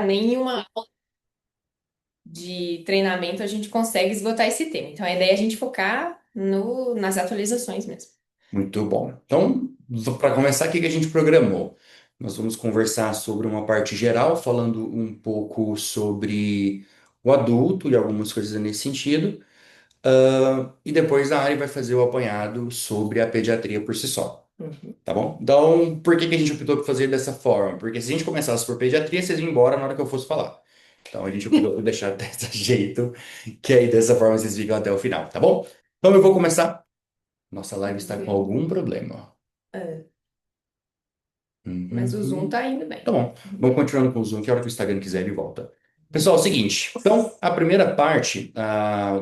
nem em uma aula de treinamento a gente consegue esgotar esse tema. Então, a ideia é a gente focar nas atualizações mesmo. Muito bom. Então, para começar, o que que a gente programou? Nós vamos conversar sobre uma parte geral, falando um pouco sobre o adulto e algumas coisas nesse sentido. E depois a Ari vai fazer o apanhado sobre a pediatria por si só. Uhum. Tá bom? Então, por que que a gente optou por fazer dessa forma? Porque se a gente começasse por pediatria, vocês iam embora na hora que eu fosse falar. Então, a gente optou por deixar desse jeito, que aí dessa forma vocês ficam até o final, tá bom? Então, eu vou começar. Nossa live Vamos está com ver. algum problema. É, mas o Zoom Uhum. tá indo Tá bem. bom. Vamos continuando com o Zoom, que a hora que o Instagram quiser ele volta. Pessoal, é o seguinte. Então, a primeira parte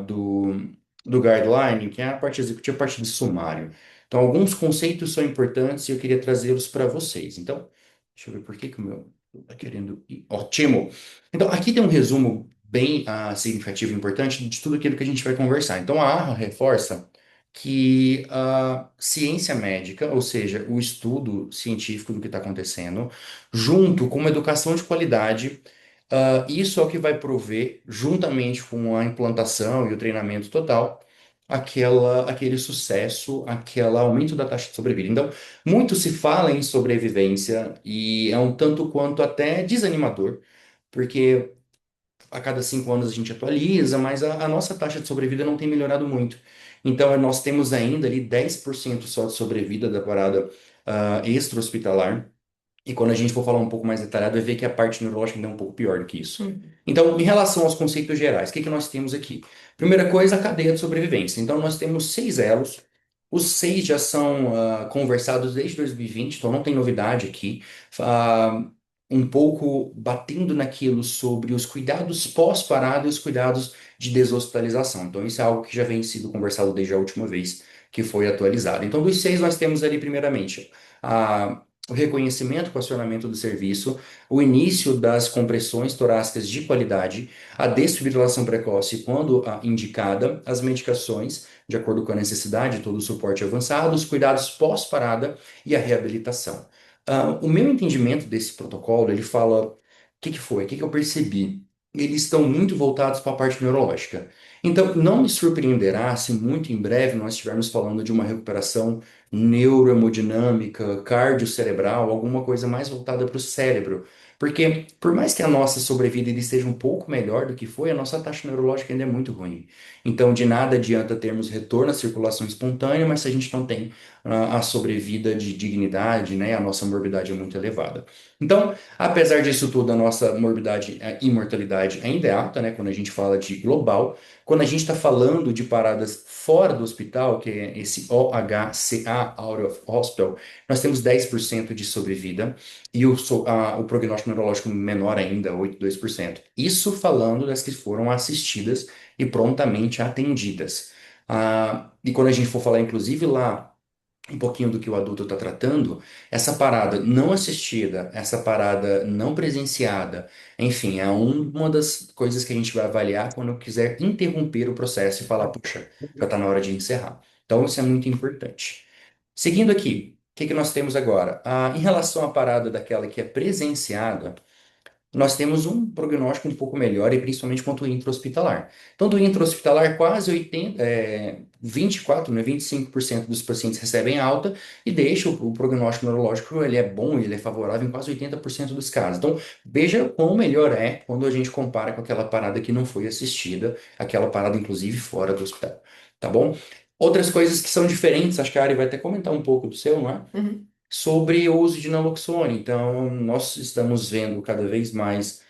do guideline, que é a parte executiva, a parte de sumário. Então, alguns conceitos são importantes e eu queria trazê-los para vocês. Então, deixa eu ver por que que o meu está querendo ir. Ótimo! Então, aqui tem um resumo bem significativo e importante de tudo aquilo que a gente vai conversar. Então, a AHA reforça que a ciência médica, ou seja, o estudo científico do que está acontecendo, junto com uma educação de qualidade, isso é o que vai prover, juntamente com a implantação e o treinamento total, aquele sucesso, aquele aumento da taxa de sobrevida. Então, muito se fala em sobrevivência e é um tanto quanto até desanimador, porque a cada 5 anos a gente atualiza, mas a nossa taxa de sobrevida não tem melhorado muito. Então, nós temos ainda ali 10% só de sobrevida da parada extra-hospitalar. E quando a gente for falar um pouco mais detalhado, vai ver que a parte neurológica ainda é um pouco pior do que isso. Uhum. Então, em relação aos conceitos gerais, o que que nós temos aqui? Primeira coisa, a cadeia de sobrevivência. Então, nós temos 6 elos. Os 6 já são conversados desde 2020, então não tem novidade aqui. Ah, um pouco batendo naquilo sobre os cuidados pós-parada e os cuidados de deshospitalização. Então, isso é algo que já vem sido conversado desde a última vez que foi atualizado. Então, dos 6, nós temos ali, primeiramente, o reconhecimento com acionamento do serviço, o início das compressões torácicas de qualidade, a desfibrilação precoce quando indicada, as medicações, de acordo com a necessidade, todo o suporte avançado, os cuidados pós-parada e a reabilitação. O meu entendimento desse protocolo, ele fala, o que que foi? O que que eu percebi? Eles estão muito voltados para a parte neurológica. Então, não me surpreenderá se muito em breve nós estivermos falando de uma recuperação neurohemodinâmica, cardiocerebral, alguma coisa mais voltada para o cérebro. Porque, por mais que a nossa sobrevida ainda esteja um pouco melhor do que foi, a nossa taxa neurológica ainda é muito ruim. Então, de nada adianta termos retorno à circulação espontânea, mas se a gente não tem a sobrevida de dignidade, né, a nossa morbidade é muito elevada. Então, apesar disso tudo, a nossa morbidade e imortalidade ainda é alta, né, quando a gente fala de global. Quando a gente está falando de paradas fora do hospital, que é esse OHCA, Out of Hospital, nós temos 10% de sobrevida e o prognóstico neurológico menor ainda, 8,2%. Isso falando das que foram assistidas e prontamente atendidas. E quando a gente for falar, inclusive, lá um pouquinho do que o adulto está tratando, essa parada não assistida, essa parada não presenciada, enfim, é uma das coisas que a gente vai avaliar quando eu quiser interromper o processo e falar, puxa, já está na hora de encerrar. Então, isso é muito importante. Seguindo aqui, o que que nós temos agora? Em relação à parada daquela que é presenciada, nós temos um prognóstico um pouco melhor, e principalmente quanto ao intra-hospitalar. Então, do intra-hospitalar, quase 24, né, 25% dos pacientes recebem alta e deixa o prognóstico neurológico, ele é bom, ele é favorável em quase 80% dos casos. Então, veja quão melhor é quando a gente compara com aquela parada que não foi assistida, aquela parada, inclusive, fora do hospital. Tá bom? Outras coisas que são diferentes, acho que a Ari vai até comentar um pouco do seu, não é? Uhum. Sobre o uso de naloxone. Então, nós estamos vendo cada vez mais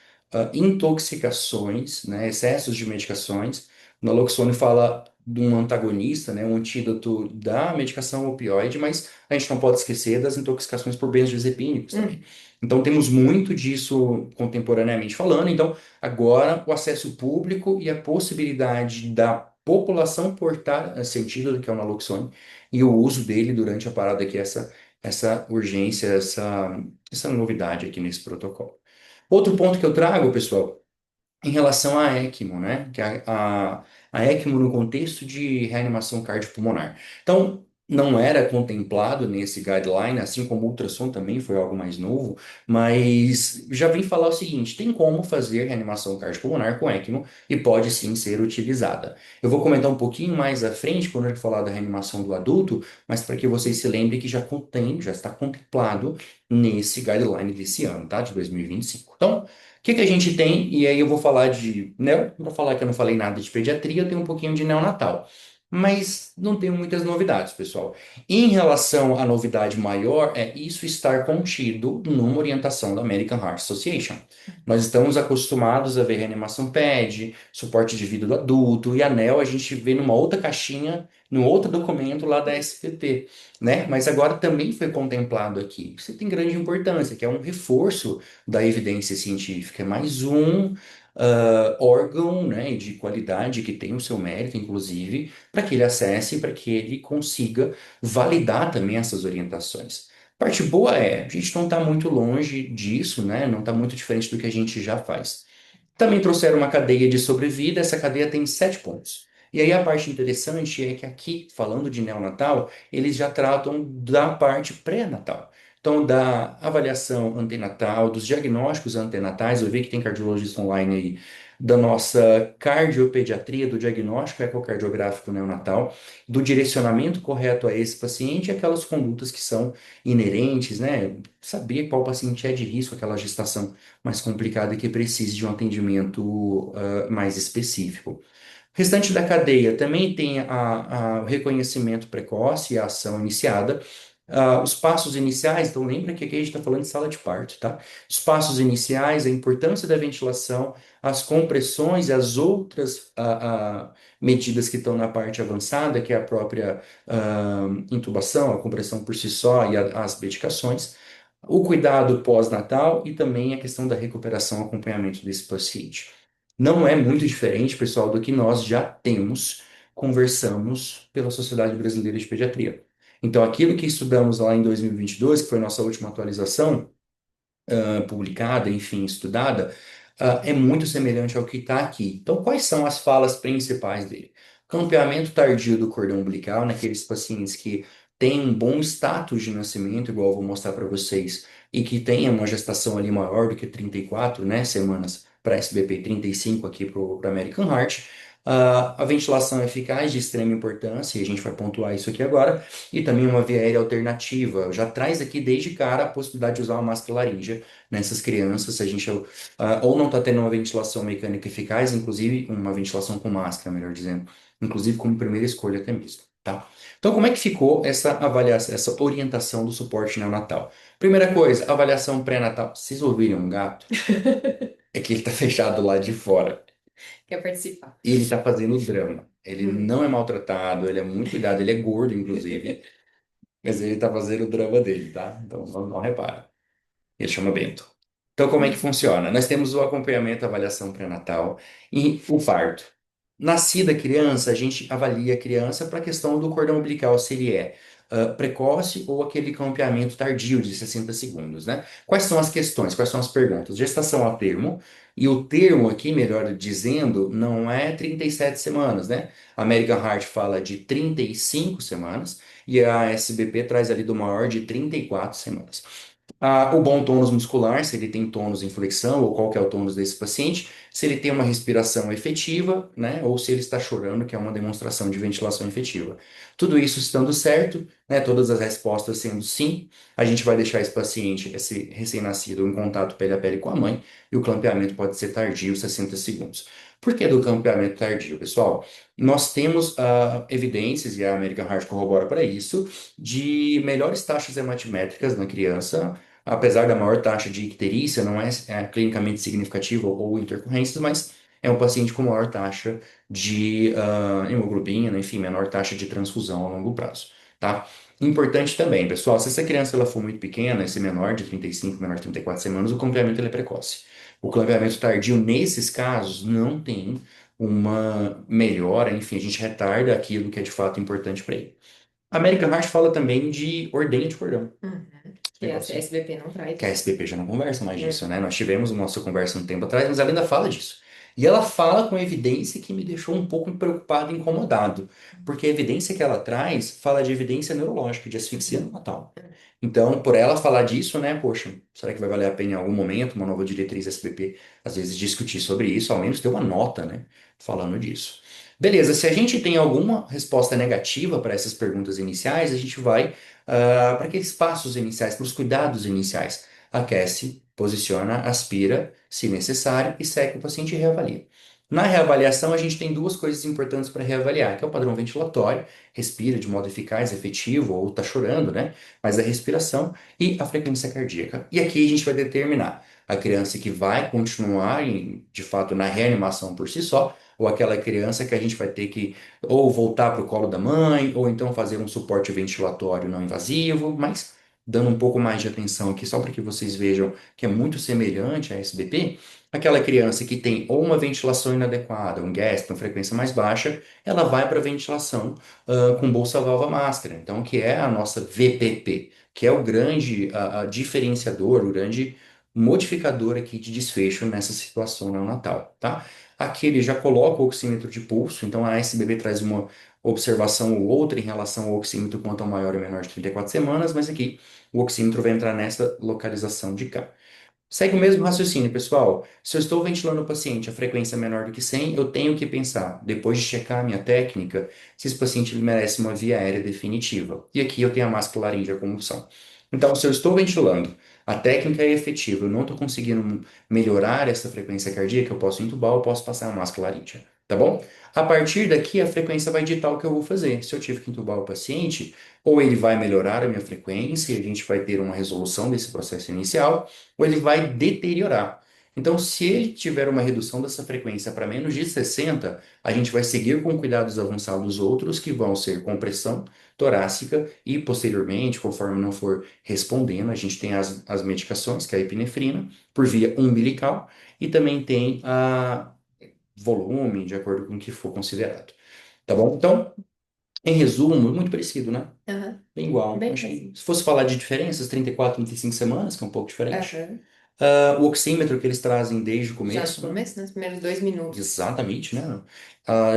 intoxicações, né, excessos de medicações. O naloxone fala de um antagonista, né, um antídoto da medicação opioide, mas a gente não pode esquecer das intoxicações por benzodiazepínicos também. Uhum. Então, temos muito disso contemporaneamente falando. Então, agora, o acesso público e a possibilidade da população portar sentido do que é o naloxone e o uso dele durante a parada que é essa urgência, essa novidade aqui nesse protocolo. Outro ponto que eu trago, pessoal, em relação à ECMO, né? Que a ECMO no contexto de reanimação cardiopulmonar. Então, não era contemplado nesse guideline, assim como o ultrassom também foi algo mais novo, mas já vim falar o seguinte: tem como fazer reanimação cardiopulmonar com ECMO e pode sim ser utilizada. Eu vou comentar um pouquinho mais à frente quando eu falar da reanimação do adulto, mas para que vocês se lembrem que já contém, já está contemplado nesse guideline desse ano, tá? De 2025. Então, o que que a gente tem? E aí eu vou falar de neo, para falar que eu não falei nada de pediatria, eu tenho um pouquinho de neonatal. Mas não tenho muitas novidades, pessoal. Em relação à novidade maior, é isso estar contido numa orientação da American Heart Association. Nós estamos acostumados a ver reanimação PED, suporte de vida do adulto, e anel a gente vê numa outra caixinha, num outro documento lá da SPT, né? Mas agora também foi contemplado aqui. Isso tem grande importância, que é um reforço da evidência científica. É mais um órgão, né, de qualidade que tem o seu mérito, inclusive para que ele acesse, para que ele consiga validar também essas orientações. Parte boa é, a gente não está muito longe disso, né? Não está muito diferente do que a gente já faz. Também trouxeram uma cadeia de sobrevida, essa cadeia tem 7 pontos. E aí a parte interessante é que aqui, falando de neonatal, eles já tratam da parte pré-natal. Então, da avaliação antenatal, dos diagnósticos antenatais, eu vi que tem cardiologista online aí, da nossa cardiopediatria, do diagnóstico ecocardiográfico neonatal, do direcionamento correto a esse paciente e aquelas condutas que são inerentes, né? Saber qual paciente é de risco, aquela gestação mais complicada e que precise de um atendimento mais específico. O restante da cadeia também tem o reconhecimento precoce e a ação iniciada. Os passos iniciais, então lembra que aqui a gente está falando de sala de parto, tá? Os passos iniciais, a importância da ventilação, as compressões e as outras medidas que estão na parte avançada, que é a própria intubação, a compressão por si só e as medicações, o cuidado pós-natal e também a questão da recuperação, acompanhamento desse paciente. Não é muito diferente, pessoal, do que nós já temos, conversamos pela Sociedade Brasileira de Pediatria. Então, aquilo que estudamos lá em 2022, que foi nossa última atualização, publicada, enfim, estudada, é muito semelhante ao que está aqui. Então, quais são as falas principais dele? Campeamento tardio do cordão umbilical, naqueles pacientes que têm um bom status de nascimento, igual eu vou mostrar para vocês, e que têm uma gestação ali maior do que 34, né, semanas para SBP, 35 aqui para o American Heart. A ventilação eficaz de extrema importância, e a gente vai pontuar isso aqui agora, e também uma via aérea alternativa. Já traz aqui desde cara a possibilidade de usar uma máscara laríngea nessas crianças, se a gente ou não está tendo uma ventilação mecânica eficaz, inclusive uma ventilação com máscara, melhor dizendo, inclusive como primeira escolha até mesmo, tá? Então, como é que ficou essa avaliação, essa orientação do suporte neonatal? Primeira coisa, avaliação pré-natal. Vocês ouviram um gato? É que ele está fechado lá de fora. Quer participar? E ele está fazendo drama. Ele Hum. não é maltratado, ele é muito cuidado, ele é gordo, inclusive, mas ele está fazendo o drama dele, tá? Então, não repara. Ele chama Bento. Então, como é que Hum. funciona? Nós temos o acompanhamento, a avaliação pré-natal e o parto. Nascida a criança, a gente avalia a criança para a questão do cordão umbilical, se ele é precoce ou aquele campeamento tardio de 60 segundos, né? Quais são as questões? Quais são as perguntas? Gestação a termo, e o termo aqui, melhor dizendo, não é 37 semanas, né? A American Heart fala de 35 semanas e a SBP traz ali do maior de 34 semanas. O bom tônus muscular, se ele tem tônus em flexão, ou qual que é o tônus desse paciente, se ele tem uma respiração efetiva, né, ou se ele está chorando, que é uma demonstração de ventilação efetiva. Tudo isso estando certo, né, todas as respostas sendo sim, a gente vai deixar esse paciente, esse recém-nascido, em contato pele a pele com a mãe, e o clampeamento pode ser tardio, 60 segundos. Por que do clampeamento tardio, pessoal? Nós temos evidências, e a American Heart corrobora para isso, de melhores taxas hematimétricas na criança, apesar da maior taxa de icterícia, não é clinicamente significativa ou intercorrências, mas é um paciente com maior taxa de hemoglobina, enfim, menor taxa de transfusão a longo prazo, tá? Importante também, pessoal, se essa criança ela for muito pequena, esse menor de 35, menor de 34 semanas, o clampeamento ele é precoce. O clampeamento tardio, nesses casos, não tem uma melhora, enfim, a gente retarda aquilo que é de fato importante para ele. A American Heart fala também de ordenha de cordão. Uhum. Que a Negócio SBP não que a traz. SPP já não conversa mais disso, Uhum. né? Nós tivemos uma nossa conversa um tempo atrás, mas ela ainda fala disso. E ela fala com evidência que me deixou um pouco preocupado e incomodado, porque a evidência que ela traz fala de evidência neurológica, de asfixia neonatal. Então, por ela falar disso, né, poxa, será que vai valer a pena em algum momento uma nova diretriz SBP, às vezes discutir sobre isso, ao menos ter uma nota, né, falando disso. Beleza, se a gente tem alguma resposta negativa para essas perguntas iniciais, a gente vai para aqueles passos iniciais, para os cuidados iniciais. Aquece, posiciona, aspira, se necessário, e segue o paciente e reavalia. Na reavaliação, a gente tem duas coisas importantes para reavaliar, que é o padrão ventilatório, respira de modo eficaz, efetivo, ou está chorando, né? Mas a respiração e a frequência cardíaca. E aqui a gente vai determinar a criança que vai continuar, de fato, na reanimação por si só, ou aquela criança que a gente vai ter que ou voltar para o colo da mãe, ou então fazer um suporte ventilatório não invasivo, mas dando um pouco mais de atenção aqui, só para que vocês vejam que é muito semelhante à SBP, aquela criança que tem ou uma ventilação inadequada, um gasp, uma frequência mais baixa, ela vai para a ventilação com bolsa-válvula máscara, então que é a nossa VPP, que é o grande diferenciador, o grande modificador aqui de desfecho nessa situação neonatal, tá? Aqui ele já coloca o oxímetro de pulso, então a SBB traz uma observação ou outra em relação ao oxímetro quanto ao maior e menor de 34 semanas, mas aqui o oxímetro vai entrar nessa localização de cá. Segue o mesmo raciocínio, pessoal. Se eu estou ventilando o paciente a frequência é menor do que 100, eu tenho que pensar, depois de checar a minha técnica, se esse paciente ele merece uma via aérea definitiva. E aqui eu tenho a máscara laríngea como opção. Então, se eu estou ventilando, a técnica é efetiva, eu não estou conseguindo melhorar essa frequência cardíaca, eu posso entubar, eu posso passar a máscara laríngea, tá bom? A partir daqui, a frequência vai ditar o que eu vou fazer. Se eu tive que entubar o paciente, ou ele vai melhorar a minha frequência, e a gente vai ter uma resolução desse processo inicial, ou ele vai deteriorar. Então, se ele tiver uma redução dessa frequência para menos de 60, a gente vai seguir com cuidados avançados outros, que vão ser compressão torácica e, posteriormente, conforme não for respondendo, a gente tem as medicações, que é a epinefrina, por via umbilical, e também tem a volume, de acordo com o que for considerado. Tá bom? Então, em resumo, muito parecido, né? Aham. Bem igual. Bem Acho que parecido. se fosse falar de diferenças, 34, 35 semanas, que é um pouco diferente. Aham. O oxímetro que eles trazem desde o Já no começo, né? começo, nos primeiros 2 minutos. Exatamente, né?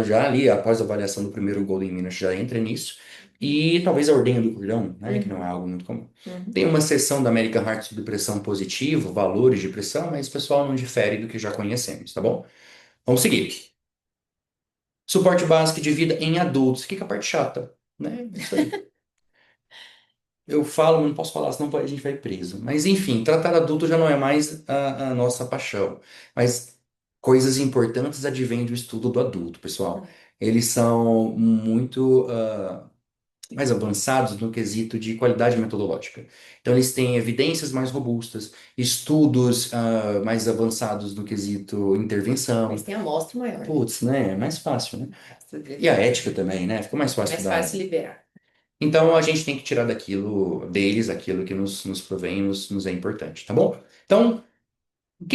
Já ali, após a avaliação do primeiro Golden Minute, já entra nisso. E talvez a ordenha do cordão, né? Que não é Uhum. algo muito comum. Tem Uhum. uma seção da American Heart sobre pressão positiva, valores de pressão, mas o pessoal não difere do que já conhecemos, tá bom? Vamos seguir. Suporte básico de vida em adultos. Que é a parte chata, né? É isso aí. Eu falo, mas não posso falar, senão a gente vai preso. Mas enfim, tratar adulto já não é mais a nossa paixão. Mas coisas importantes advêm do estudo do adulto, pessoal. Eles são muito mais avançados no quesito de qualidade metodológica. Então, eles têm evidências mais robustas, estudos mais avançados no quesito Mas intervenção. tem amostra maior, né? Putz, né? É mais fácil, né? Amostra E a de- ética também, né? Fica mais fácil Mais da. fácil liberar. Então a gente tem que tirar daquilo deles, aquilo que nos provém, nos é importante, tá bom? Então,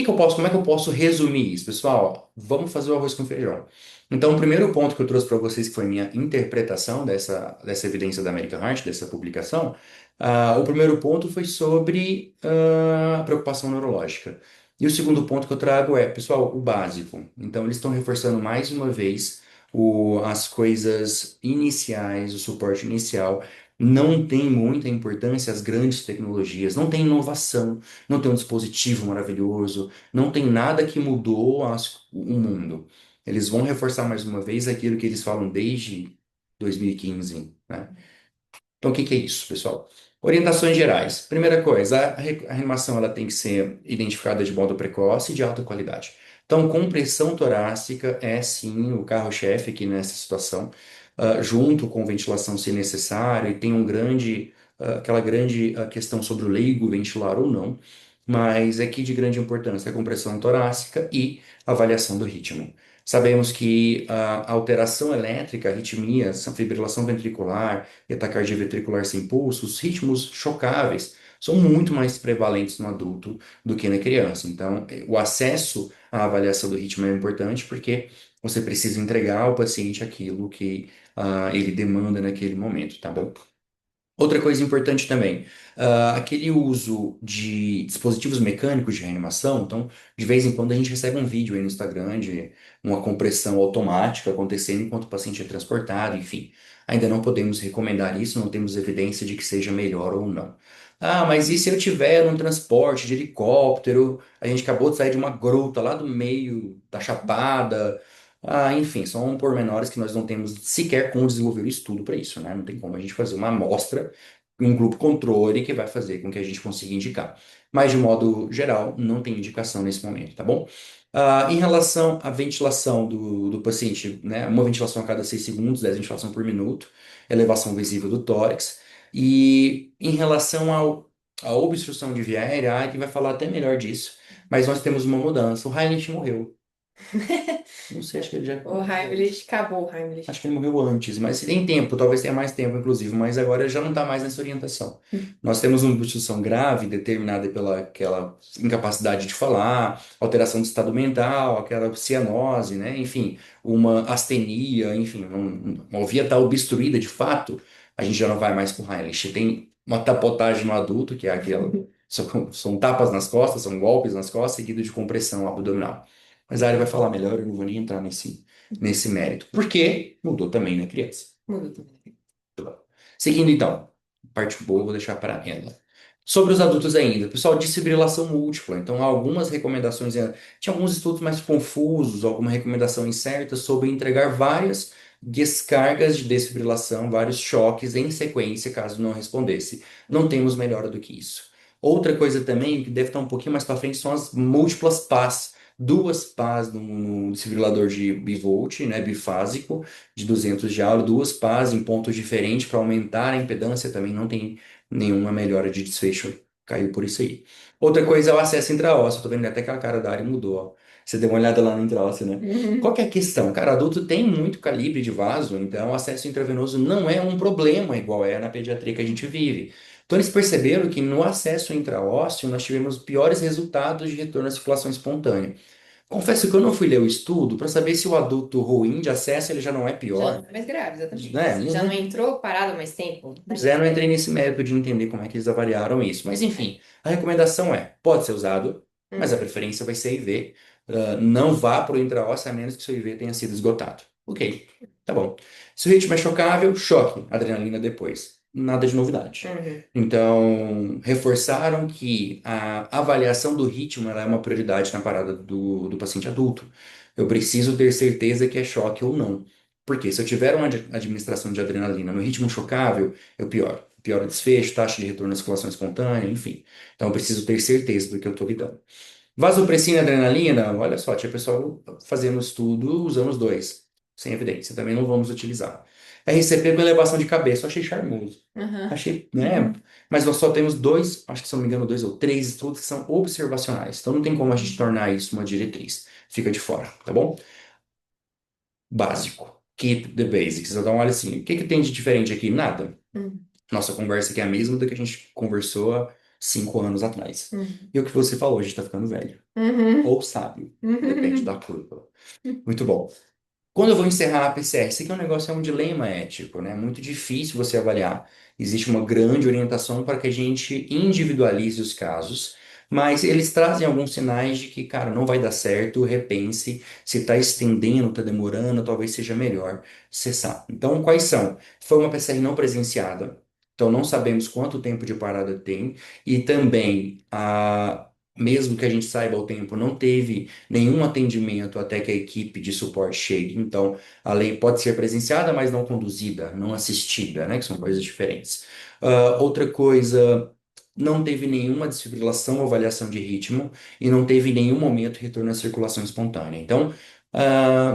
como é que eu posso resumir isso, pessoal? Vamos fazer o arroz com feijão. Então, o primeiro ponto que eu trouxe para vocês, que foi minha interpretação dessa evidência da American Heart, dessa publicação, o primeiro ponto foi sobre a preocupação neurológica. E o segundo ponto que eu trago é, pessoal, o básico. Então, eles estão reforçando mais uma vez as coisas iniciais, o suporte inicial. Não tem muita importância as grandes tecnologias, não tem inovação, não tem um dispositivo maravilhoso, não tem nada que mudou o mundo. Eles vão reforçar mais uma vez aquilo que eles falam desde 2015, né? Então, o que que é isso, pessoal? Orientações gerais. Primeira coisa, a reanimação ela tem que ser identificada de modo precoce e de alta qualidade. Então, compressão torácica é sim o carro-chefe aqui nessa situação, junto com ventilação se necessário, e tem aquela grande questão sobre o leigo ventilar ou não, mas aqui de grande importância a compressão torácica e avaliação do ritmo. Sabemos que a alteração elétrica, arritmias, a fibrilação ventricular, e a taquicardia ventricular sem pulso, os ritmos chocáveis são muito mais prevalentes no adulto do que na criança. Então, o acesso à avaliação do ritmo é importante porque você precisa entregar ao paciente aquilo que ele demanda naquele momento, tá bom? Outra coisa importante também, aquele uso de dispositivos mecânicos de reanimação. Então, de vez em quando a gente recebe um vídeo aí no Instagram de uma compressão automática acontecendo enquanto o paciente é transportado, enfim. Ainda não podemos recomendar isso, não temos evidência de que seja melhor ou não. Ah, mas e se eu tiver um transporte de helicóptero? A gente acabou de sair de uma gruta lá do meio da Chapada. Ah, enfim, são pormenores que nós não temos sequer como desenvolver o estudo para isso, né? Não tem como a gente fazer uma amostra, um grupo controle que vai fazer com que a gente consiga indicar. Mas, de modo geral, não tem indicação nesse momento, tá bom? Em relação à ventilação do paciente, né? Uma ventilação a cada 6 segundos, 10 ventilação por minuto, elevação visível do tórax. E em relação à obstrução de via aérea, a que vai falar até melhor disso, mas nós temos uma mudança. O Heinrich morreu. Não sei, acho que ele já. O Heimlich, acabou o Heimlich. Acho que ele morreu antes, mas tem tempo, talvez tenha mais tempo, inclusive, mas agora já não está mais nessa orientação. Nós temos uma obstrução grave determinada pela aquela incapacidade de falar, alteração do estado mental, aquela cianose, né? Enfim, uma astenia, enfim, uma via está obstruída de fato, a gente já não vai mais com Heimlich. Tem uma tapotagem no adulto, que é aquela. São tapas nas costas, são golpes nas costas, seguido de compressão abdominal. Mas a área vai falar melhor, eu não vou nem entrar nesse mérito. Porque mudou também na criança. Mudou também. Seguindo então, parte boa eu vou deixar para ela. Sobre os adultos ainda, pessoal, desfibrilação múltipla. Então, há algumas recomendações, tinha alguns estudos mais confusos, alguma recomendação incerta sobre entregar várias descargas de desfibrilação, vários choques em sequência, caso não respondesse. Não temos melhor do que isso. Outra coisa também, que deve estar um pouquinho mais para frente, são as múltiplas PAs. Duas PAs no desfibrilador de bivolt, né, bifásico, de 200 de aula, duas pás em pontos diferentes para aumentar a impedância, também não tem nenhuma melhora de desfecho, caiu por isso aí. Outra coisa é o acesso intraósseo, tô vendo até que a cara da área mudou, ó. Você deu uma olhada lá no intraósseo, né? Qual que é a questão? Cara, adulto tem muito calibre de vaso, então o acesso intravenoso não é um problema igual é na pediatria que a gente vive. Então eles perceberam que no acesso intraósseo nós tivemos piores resultados de retorno à circulação espontânea. Confesso que eu não fui ler o estudo para saber se o adulto ruim de acesso ele já não é Já não pior, é mais grave, exatamente. né? Se já não entrou parado mais tempo, não é Pois é, mais não entrei grave. nesse mérito de entender como é que eles avaliaram isso. Mas enfim, a recomendação é, pode ser usado, mas a Uhum. preferência vai ser IV. Não vá para o intraosso a menos que seu IV tenha sido esgotado. Ok, tá bom. Se o ritmo é chocável, choque, adrenalina depois. Nada de novidade. Uhum. Então, reforçaram que a avaliação do ritmo ela é uma prioridade na parada do paciente adulto. Eu preciso ter certeza que é choque ou não. Porque se eu tiver uma administração de adrenalina no ritmo chocável, eu pioro. Piora o desfecho, taxa de retorno à circulação espontânea, enfim. Então eu preciso ter certeza do que eu estou lidando. Vasopressina e adrenalina, olha só, tinha pessoal fazendo estudo usando os dois, sem evidência, também não vamos utilizar. RCP com elevação de cabeça, eu achei charmoso. Uhum. Achei, né? Mas nós só temos dois, acho que se não me engano, dois ou três estudos que são observacionais. Então não tem como a gente tornar isso uma diretriz. Fica de fora, tá bom? Básico. Keep the basics. Eu dou uma olha assim, o que que tem de diferente aqui? Nada. Uhum. Nossa conversa aqui é a mesma do que a gente conversou há 5 anos atrás. Uhum. E o que você falou, a gente tá ficando velho. Uhum. Ou sábio. Depende da Uhum. curva. Muito bom. Quando eu vou encerrar a PCR, isso aqui é um negócio, é um dilema ético, né? É muito difícil você avaliar. Existe uma grande orientação para que a gente individualize os casos, mas eles trazem alguns sinais de que, cara, não vai dar certo, repense, se está estendendo, está demorando, talvez seja melhor cessar. Então, quais são? Foi uma PCR não presenciada, então não sabemos quanto tempo de parada tem, e também, mesmo que a gente saiba o tempo, não teve nenhum atendimento até que a equipe de suporte chegue. Então, a lei pode ser presenciada, mas não conduzida, não assistida, né? Que são coisas diferentes. Outra coisa, não teve nenhuma desfibrilação ou avaliação de ritmo e não teve em nenhum momento retorno à circulação espontânea. Então,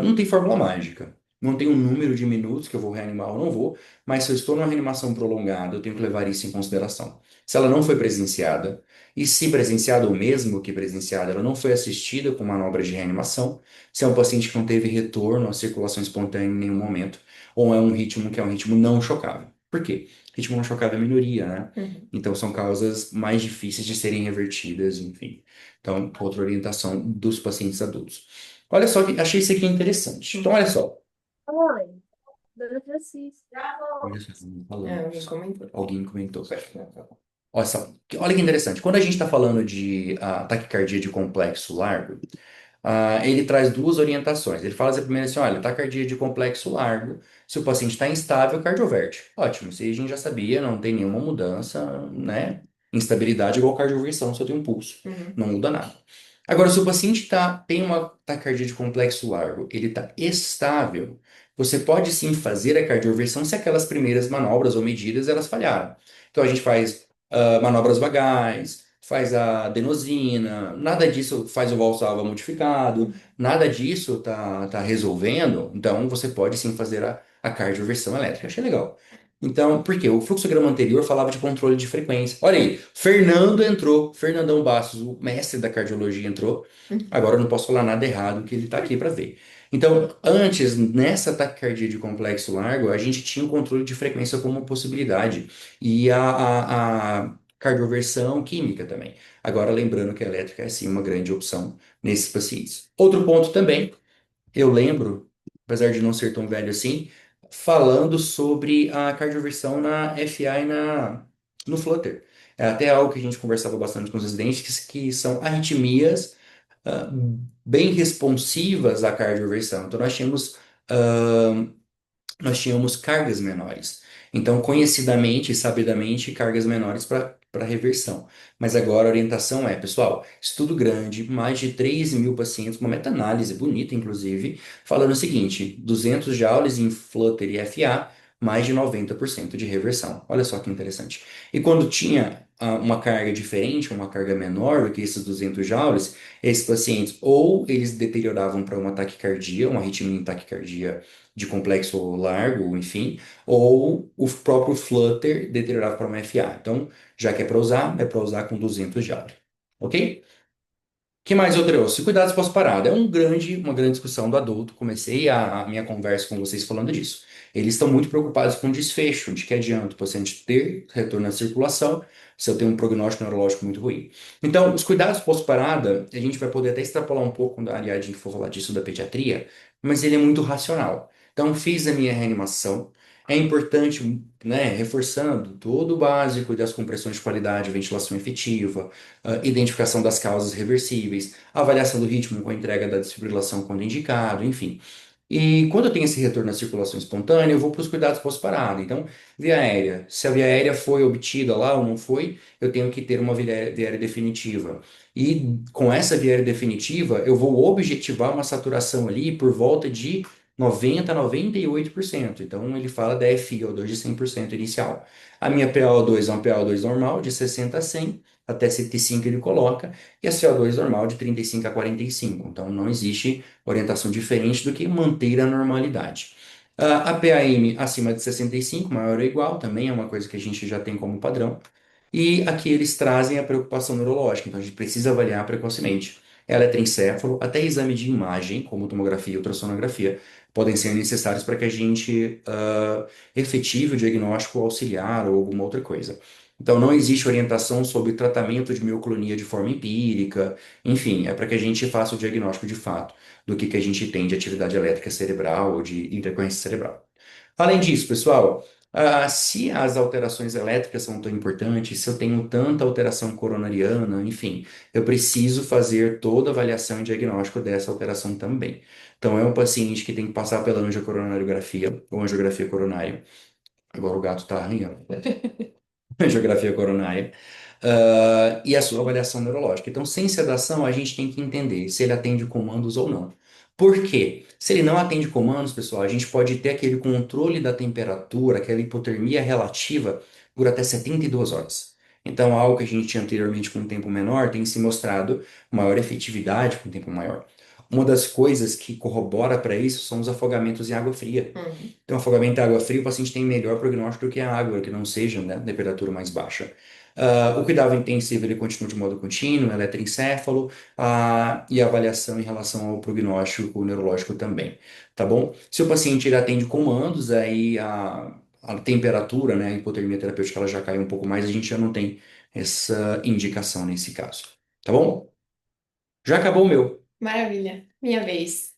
não tem fórmula mágica. Não tem um número de minutos que eu vou reanimar ou não vou, mas se eu estou numa reanimação prolongada, eu tenho que levar isso em consideração. Se ela não foi presenciada, e se presenciada ou mesmo que presenciada, ela não foi assistida com manobras de reanimação, se é um paciente que não teve retorno à circulação espontânea em nenhum momento, ou é um ritmo que é um ritmo não chocável. Por quê? Ritmo não chocável é minoria, né? Uhum. Então são causas mais difíceis de serem revertidas, enfim. Então, outra orientação dos pacientes adultos. Olha só, achei isso aqui interessante. Então, olha só. Dona Francisca. Olha só, É, falando. alguém comentou. Alguém comentou. Pera. Olha só, olha que interessante. Quando a gente está falando de taquicardia de complexo largo, ele traz duas orientações. Ele fala primeiro assim, olha, taquicardia de complexo largo, se o paciente está instável, cardioverte. Ótimo, isso aí a gente já sabia, não tem nenhuma mudança, né? Instabilidade igual cardioversão, só tem um pulso, Uhum. não muda nada. Agora, se o paciente tem uma taquicardia de complexo largo, ele está estável, você pode sim fazer a cardioversão se aquelas primeiras manobras ou medidas elas falharam. Então a gente faz manobras vagais, faz a adenosina, nada disso faz o valsalva modificado, nada disso tá resolvendo, então você pode sim fazer a cardioversão elétrica. Achei legal. Então, por quê? O fluxograma anterior falava de controle de frequência. Olha aí, Fernando entrou, Fernandão Bastos, o mestre da cardiologia entrou. Agora eu não posso falar nada errado, que ele está aqui para ver. Então, antes, nessa taquicardia de complexo largo, a gente tinha o controle de frequência como possibilidade e a cardioversão química também. Agora, lembrando que a elétrica é sim uma grande opção nesses pacientes. Outro ponto também, eu lembro, apesar de não ser tão velho assim, falando sobre a cardioversão na FA e no Flutter. É até algo que a gente conversava bastante com os residentes, que são arritmias ah, bem responsivas à cardioversão. Então, ah, nós tínhamos cargas menores. Então, conhecidamente e sabidamente, cargas menores para reversão. Mas agora a orientação é, pessoal, estudo grande, mais de 3.000 pacientes, uma meta-análise bonita, inclusive, falando o seguinte: 200 joules em Flutter e FA, mais de 90% de reversão. Olha só que interessante. E quando tinha uma carga diferente, uma carga menor do que esses 200 joules, esses pacientes ou eles deterioravam para uma taquicardia, uma arritmia em taquicardia de complexo largo, enfim, ou o próprio Flutter deteriorava para uma FA. Então, já que é para usar com 200 Java. Ok? Que mais eu trouxe? Cuidados pós-parada. É uma grande discussão do adulto. Comecei a minha conversa com vocês falando disso. Eles estão muito preocupados com o desfecho, de que adianta o paciente ter retorno à circulação se eu tenho um prognóstico neurológico muito ruim. Então, os cuidados pós-parada, a gente vai poder até extrapolar um pouco quando a gente for falar disso da pediatria, mas ele é muito racional. Então, fiz a minha reanimação. É importante, né, reforçando todo o básico das compressões de qualidade, ventilação efetiva, identificação das causas reversíveis, avaliação do ritmo com a entrega da desfibrilação quando indicado, enfim. E quando eu tenho esse retorno à circulação espontânea, eu vou para os cuidados pós-parada. Então, via aérea. Se a via aérea foi obtida lá ou não foi, eu tenho que ter uma via aérea definitiva. E com essa via aérea definitiva, eu vou objetivar uma saturação ali por volta de 90 a 98%. Então, ele fala da FiO2 de 100% inicial. A minha PaO2 é uma PaO2 normal, de 60 a 100 até 75 ele coloca, e a CO2 normal de 35 a 45. Então não existe orientação diferente do que manter a normalidade. A PAM acima de 65, maior ou igual, também é uma coisa que a gente já tem como padrão. E aqui eles trazem a preocupação neurológica, então a gente precisa avaliar precocemente. Eletroencefalo, até exame de imagem, como tomografia e ultrassonografia, podem ser necessários para que a gente efetive o diagnóstico auxiliar ou alguma outra coisa. Então, não existe orientação sobre tratamento de mioclonia de forma empírica, enfim, é para que a gente faça o diagnóstico de fato do que a gente tem de atividade elétrica cerebral ou de intercorrência cerebral. Além disso, pessoal, se as alterações elétricas são tão importantes, se eu tenho tanta alteração coronariana, enfim, eu preciso fazer toda a avaliação e diagnóstico dessa alteração também. Então, é um paciente que tem que passar pela angiocoronariografia ou angiografia coronária. Agora o gato está arranhando. Geografia coronária, e a sua avaliação neurológica. Então, sem sedação, a gente tem que entender se ele atende comandos ou não. Por quê? Se ele não atende comandos, pessoal, a gente pode ter aquele controle da temperatura, aquela hipotermia relativa, por até 72 horas. Então, algo que a gente tinha anteriormente com um tempo menor tem se mostrado maior efetividade com um tempo maior. Uma das coisas que corrobora para isso são os afogamentos em água fria. Uhum. Então, afogamento em água fria, o paciente tem melhor prognóstico do que a água, que não seja, né, temperatura mais baixa. O cuidado intensivo ele continua de modo contínuo, eletroencefalo, e a avaliação em relação ao prognóstico neurológico também, tá bom? Se o paciente ele atende comandos, aí a temperatura, né, a hipotermia terapêutica, ela já cai um pouco mais, a gente já não tem essa indicação nesse caso, tá bom? Já acabou o meu. Maravilha. Minha vez.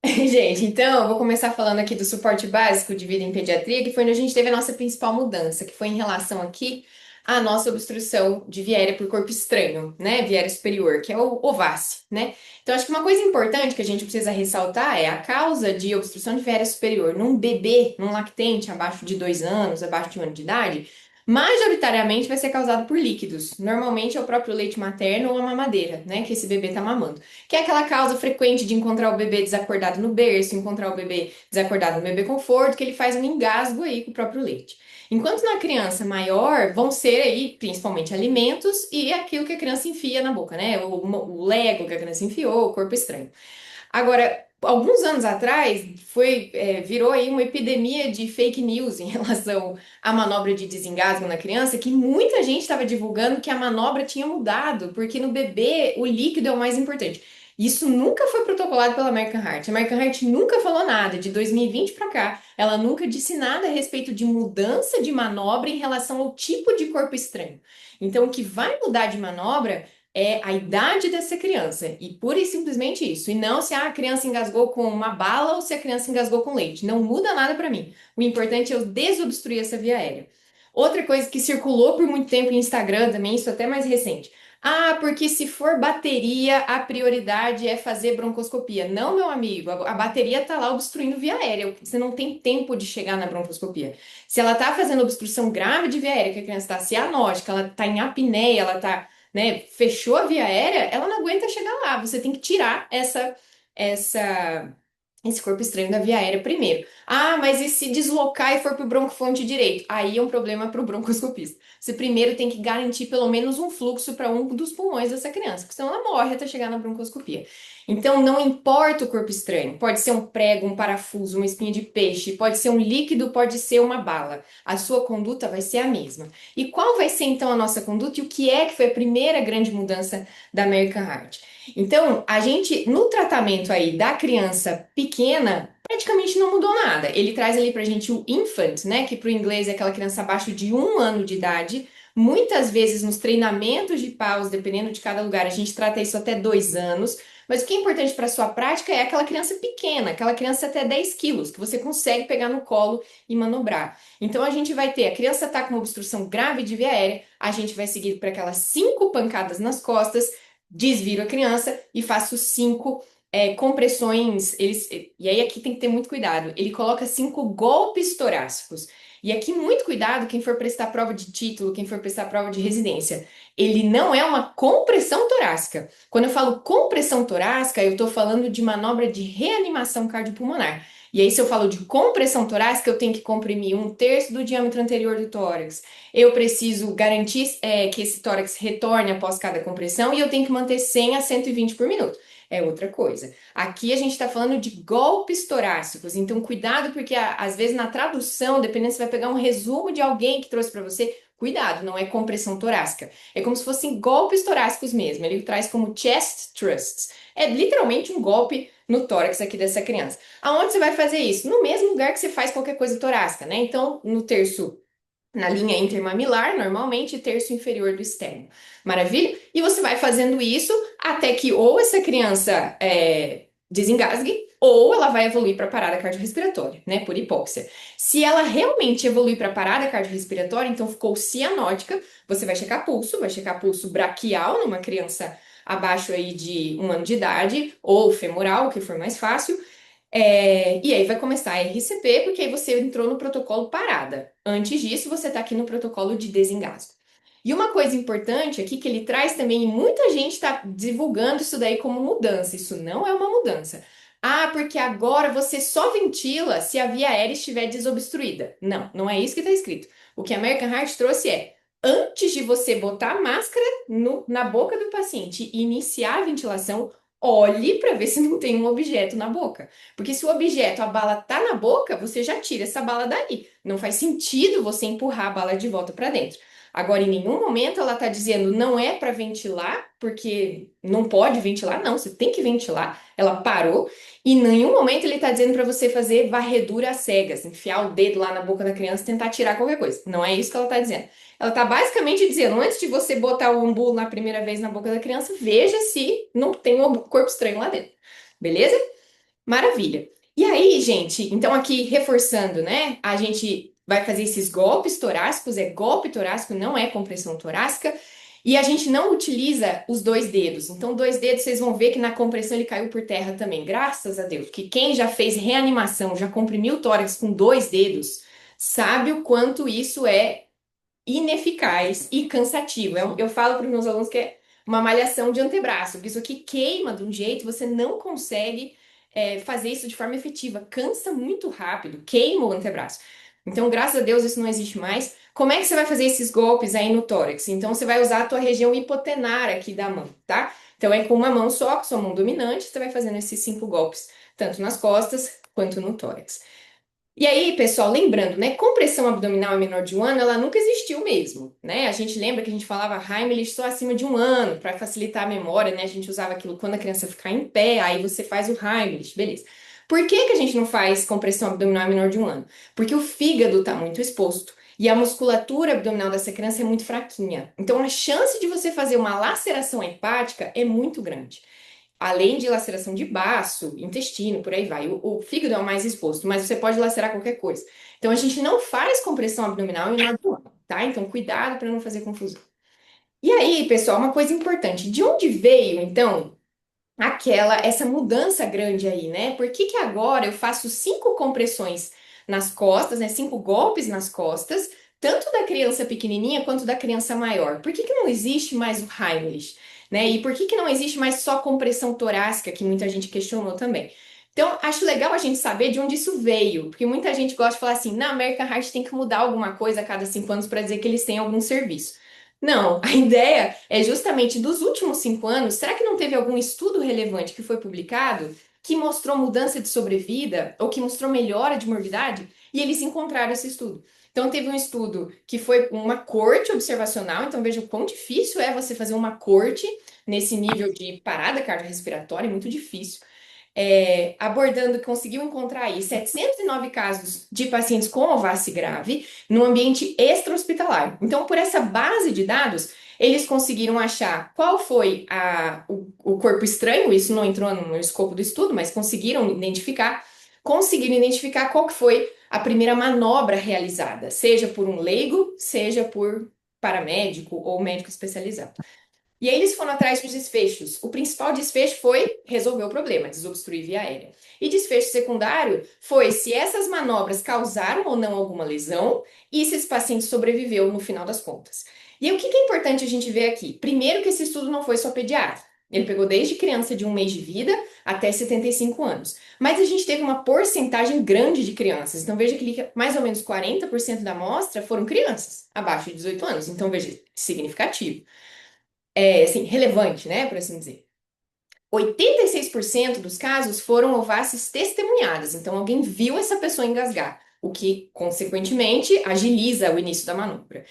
Gente, então eu vou começar falando aqui do suporte básico de vida em pediatria, que foi onde a gente teve a nossa principal mudança, que foi em relação aqui à nossa obstrução de viária por corpo estranho, né? Viária superior, que é o OVACI, né? Então acho que uma coisa importante que a gente precisa ressaltar é a causa de obstrução de viária superior num bebê, num lactente abaixo de 2 anos, abaixo de 1 ano de idade. Majoritariamente vai ser causado por líquidos. Normalmente é o próprio leite materno ou a mamadeira, né? Que esse bebê está mamando, que é aquela causa frequente de encontrar o bebê desacordado no berço, encontrar o bebê desacordado no bebê conforto, que ele faz um engasgo aí com o próprio leite. Enquanto na criança maior vão ser aí principalmente alimentos e aquilo que a criança enfia na boca, né? O Lego que a criança enfiou, o corpo estranho. Agora, alguns anos atrás, virou aí uma epidemia de fake news em relação à manobra de desengasgo na criança, que muita gente estava divulgando que a manobra tinha mudado, porque no bebê o líquido é o mais importante. Isso nunca foi protocolado pela American Heart. A American Heart nunca falou nada. De 2020 para cá, ela nunca disse nada a respeito de mudança de manobra em relação ao tipo de corpo estranho. Então, o que vai mudar de manobra é a idade dessa criança. E pura e simplesmente isso. E não se a criança engasgou com uma bala ou se a criança engasgou com leite. Não muda nada para mim. O importante é eu desobstruir essa via aérea. Outra coisa que circulou por muito tempo em Instagram também, isso até mais recente. Ah, porque se for bateria, a prioridade é fazer broncoscopia. Não, meu amigo, a bateria tá lá obstruindo via aérea. Você não tem tempo de chegar na broncoscopia. Se ela tá fazendo obstrução grave de via aérea, que a criança tá cianótica, ela tá em apneia, ela tá, né, fechou a via aérea, ela não aguenta chegar lá. Você tem que tirar essa esse corpo estranho da via aérea primeiro. Ah, mas e se deslocar e for pro broncofonte direito? Aí é um problema para o broncoscopista. Você primeiro tem que garantir pelo menos um fluxo para um dos pulmões dessa criança, porque senão ela morre até chegar na broncoscopia. Então não importa o corpo estranho, pode ser um prego, um parafuso, uma espinha de peixe, pode ser um líquido, pode ser uma bala. A sua conduta vai ser a mesma. E qual vai ser então a nossa conduta e o que é que foi a primeira grande mudança da American Heart? Então, a gente, no tratamento aí da criança pequena, praticamente não mudou nada. Ele traz ali pra gente o infant, né? Que pro inglês é aquela criança abaixo de 1 ano de idade. Muitas vezes nos treinamentos de paus, dependendo de cada lugar, a gente trata isso até 2 anos. Mas o que é importante para a sua prática é aquela criança pequena, aquela criança até 10 quilos, que você consegue pegar no colo e manobrar. Então a gente vai ter, a criança está com uma obstrução grave de via aérea, a gente vai seguir para aquelas 5 pancadas nas costas, desviro a criança e faço 5 compressões. E aí aqui tem que ter muito cuidado. Ele coloca 5 golpes torácicos. E aqui, muito cuidado, quem for prestar prova de título, quem for prestar prova de residência. Ele não é uma compressão torácica. Quando eu falo compressão torácica, eu estou falando de manobra de reanimação cardiopulmonar. E aí, se eu falo de compressão torácica, eu tenho que comprimir 1/3 do diâmetro anterior do tórax. Eu preciso garantir que esse tórax retorne após cada compressão e eu tenho que manter 100 a 120 por minuto. É outra coisa. Aqui a gente está falando de golpes torácicos, então cuidado, porque às vezes na tradução, dependendo se vai pegar um resumo de alguém que trouxe para você, cuidado, não é compressão torácica. É como se fossem golpes torácicos mesmo. Ele traz como chest thrusts. É literalmente um golpe no tórax aqui dessa criança. Aonde você vai fazer isso? No mesmo lugar que você faz qualquer coisa torácica, né? Então, no terço na linha intermamilar, normalmente, terço inferior do externo. Maravilha? E você vai fazendo isso até que ou essa criança desengasgue, ou ela vai evoluir para parada cardiorrespiratória, né? Por hipóxia. Se ela realmente evoluir para parada cardiorrespiratória, então ficou cianótica, você vai checar pulso braquial numa criança abaixo aí de 1 ano de idade, ou femoral, o que for mais fácil. E aí vai começar a RCP, porque aí você entrou no protocolo parada. Antes disso, você está aqui no protocolo de desengasgo. E uma coisa importante aqui que ele traz também, e muita gente está divulgando isso daí como mudança. Isso não é uma mudança. Ah, porque agora você só ventila se a via aérea estiver desobstruída. Não, não é isso que está escrito. O que a American Heart trouxe é, antes de você botar a máscara na boca do paciente e iniciar a ventilação, olhe para ver se não tem um objeto na boca. Porque se o objeto, a bala tá na boca, você já tira essa bala daí. Não faz sentido você empurrar a bala de volta para dentro. Agora, em nenhum momento ela tá dizendo não é para ventilar, porque não pode ventilar, não, você tem que ventilar. Ela parou. E em nenhum momento ele tá dizendo para você fazer varredura às cegas, enfiar o dedo lá na boca da criança e tentar tirar qualquer coisa. Não é isso que ela tá dizendo. Ela tá basicamente dizendo, antes de você botar o umbu na primeira vez na boca da criança, veja se não tem um corpo estranho lá dentro. Beleza? Maravilha. E aí, gente, então aqui reforçando, né? A gente vai fazer esses golpes torácicos, é golpe torácico, não é compressão torácica. E a gente não utiliza os dois dedos. Então, dois dedos, vocês vão ver que na compressão ele caiu por terra também. Graças a Deus. Que quem já fez reanimação, já comprimiu o tórax com dois dedos, sabe o quanto isso é ineficaz e cansativo. Eu falo para os meus alunos que é uma malhação de antebraço, porque isso aqui queima de um jeito, você não consegue fazer isso de forma efetiva. Cansa muito rápido, queima o antebraço. Então, graças a Deus, isso não existe mais. Como é que você vai fazer esses golpes aí no tórax? Então, você vai usar a tua região hipotenar aqui da mão, tá? Então, é com uma mão só, com sua mão dominante, você vai fazendo esses 5 golpes, tanto nas costas quanto no tórax. E aí, pessoal, lembrando, né? Compressão abdominal em menor de 1 ano, ela nunca existiu mesmo, né? A gente lembra que a gente falava Heimlich só acima de 1 ano, para facilitar a memória, né? A gente usava aquilo quando a criança ficar em pé, aí você faz o Heimlich, beleza. Por que que a gente não faz compressão abdominal em menor de 1 ano? Porque o fígado está muito exposto e a musculatura abdominal dessa criança é muito fraquinha. Então, a chance de você fazer uma laceração hepática é muito grande. Além de laceração de baço, intestino, por aí vai. O fígado é o mais exposto, mas você pode lacerar qualquer coisa. Então, a gente não faz compressão abdominal em menor de 1 ano, tá? Então, cuidado para não fazer confusão. E aí, pessoal, uma coisa importante. De onde veio, então, essa mudança grande aí, né? Por que que agora eu faço 5 compressões nas costas, né? 5 golpes nas costas, tanto da criança pequenininha quanto da criança maior? Por que que não existe mais o Heimlich, né? E por que que não existe mais só compressão torácica, que muita gente questionou também? Então, acho legal a gente saber de onde isso veio, porque muita gente gosta de falar assim, na American Heart tem que mudar alguma coisa a cada 5 anos para dizer que eles têm algum serviço. Não, a ideia é justamente dos últimos 5 anos, será que não teve algum estudo relevante que foi publicado que mostrou mudança de sobrevida ou que mostrou melhora de morbidade? E eles encontraram esse estudo. Então, teve um estudo que foi uma corte observacional, então veja o quão difícil é você fazer uma corte nesse nível de parada cardiorrespiratória, é muito difícil abordando, conseguiu encontrar aí 709 casos de pacientes com ovácie grave no ambiente extra-hospitalar. Então, por essa base de dados, eles conseguiram achar qual foi o corpo estranho, isso não entrou no escopo do estudo, mas conseguiram identificar qual que foi a primeira manobra realizada, seja por um leigo, seja por paramédico ou médico especializado. E aí eles foram atrás dos desfechos. O principal desfecho foi resolver o problema, desobstruir via aérea. E desfecho secundário foi se essas manobras causaram ou não alguma lesão e se esse paciente sobreviveu no final das contas. E aí, o que que é importante a gente ver aqui? Primeiro que esse estudo não foi só pediatra. Ele pegou desde criança de 1 mês de vida até 75 anos. Mas a gente teve uma porcentagem grande de crianças. Então veja que mais ou menos 40% da amostra foram crianças abaixo de 18 anos. Então veja, significativo assim, relevante, né, por assim dizer. 86% dos casos foram ováceas testemunhadas, então alguém viu essa pessoa engasgar, o que, consequentemente, agiliza o início da manobra.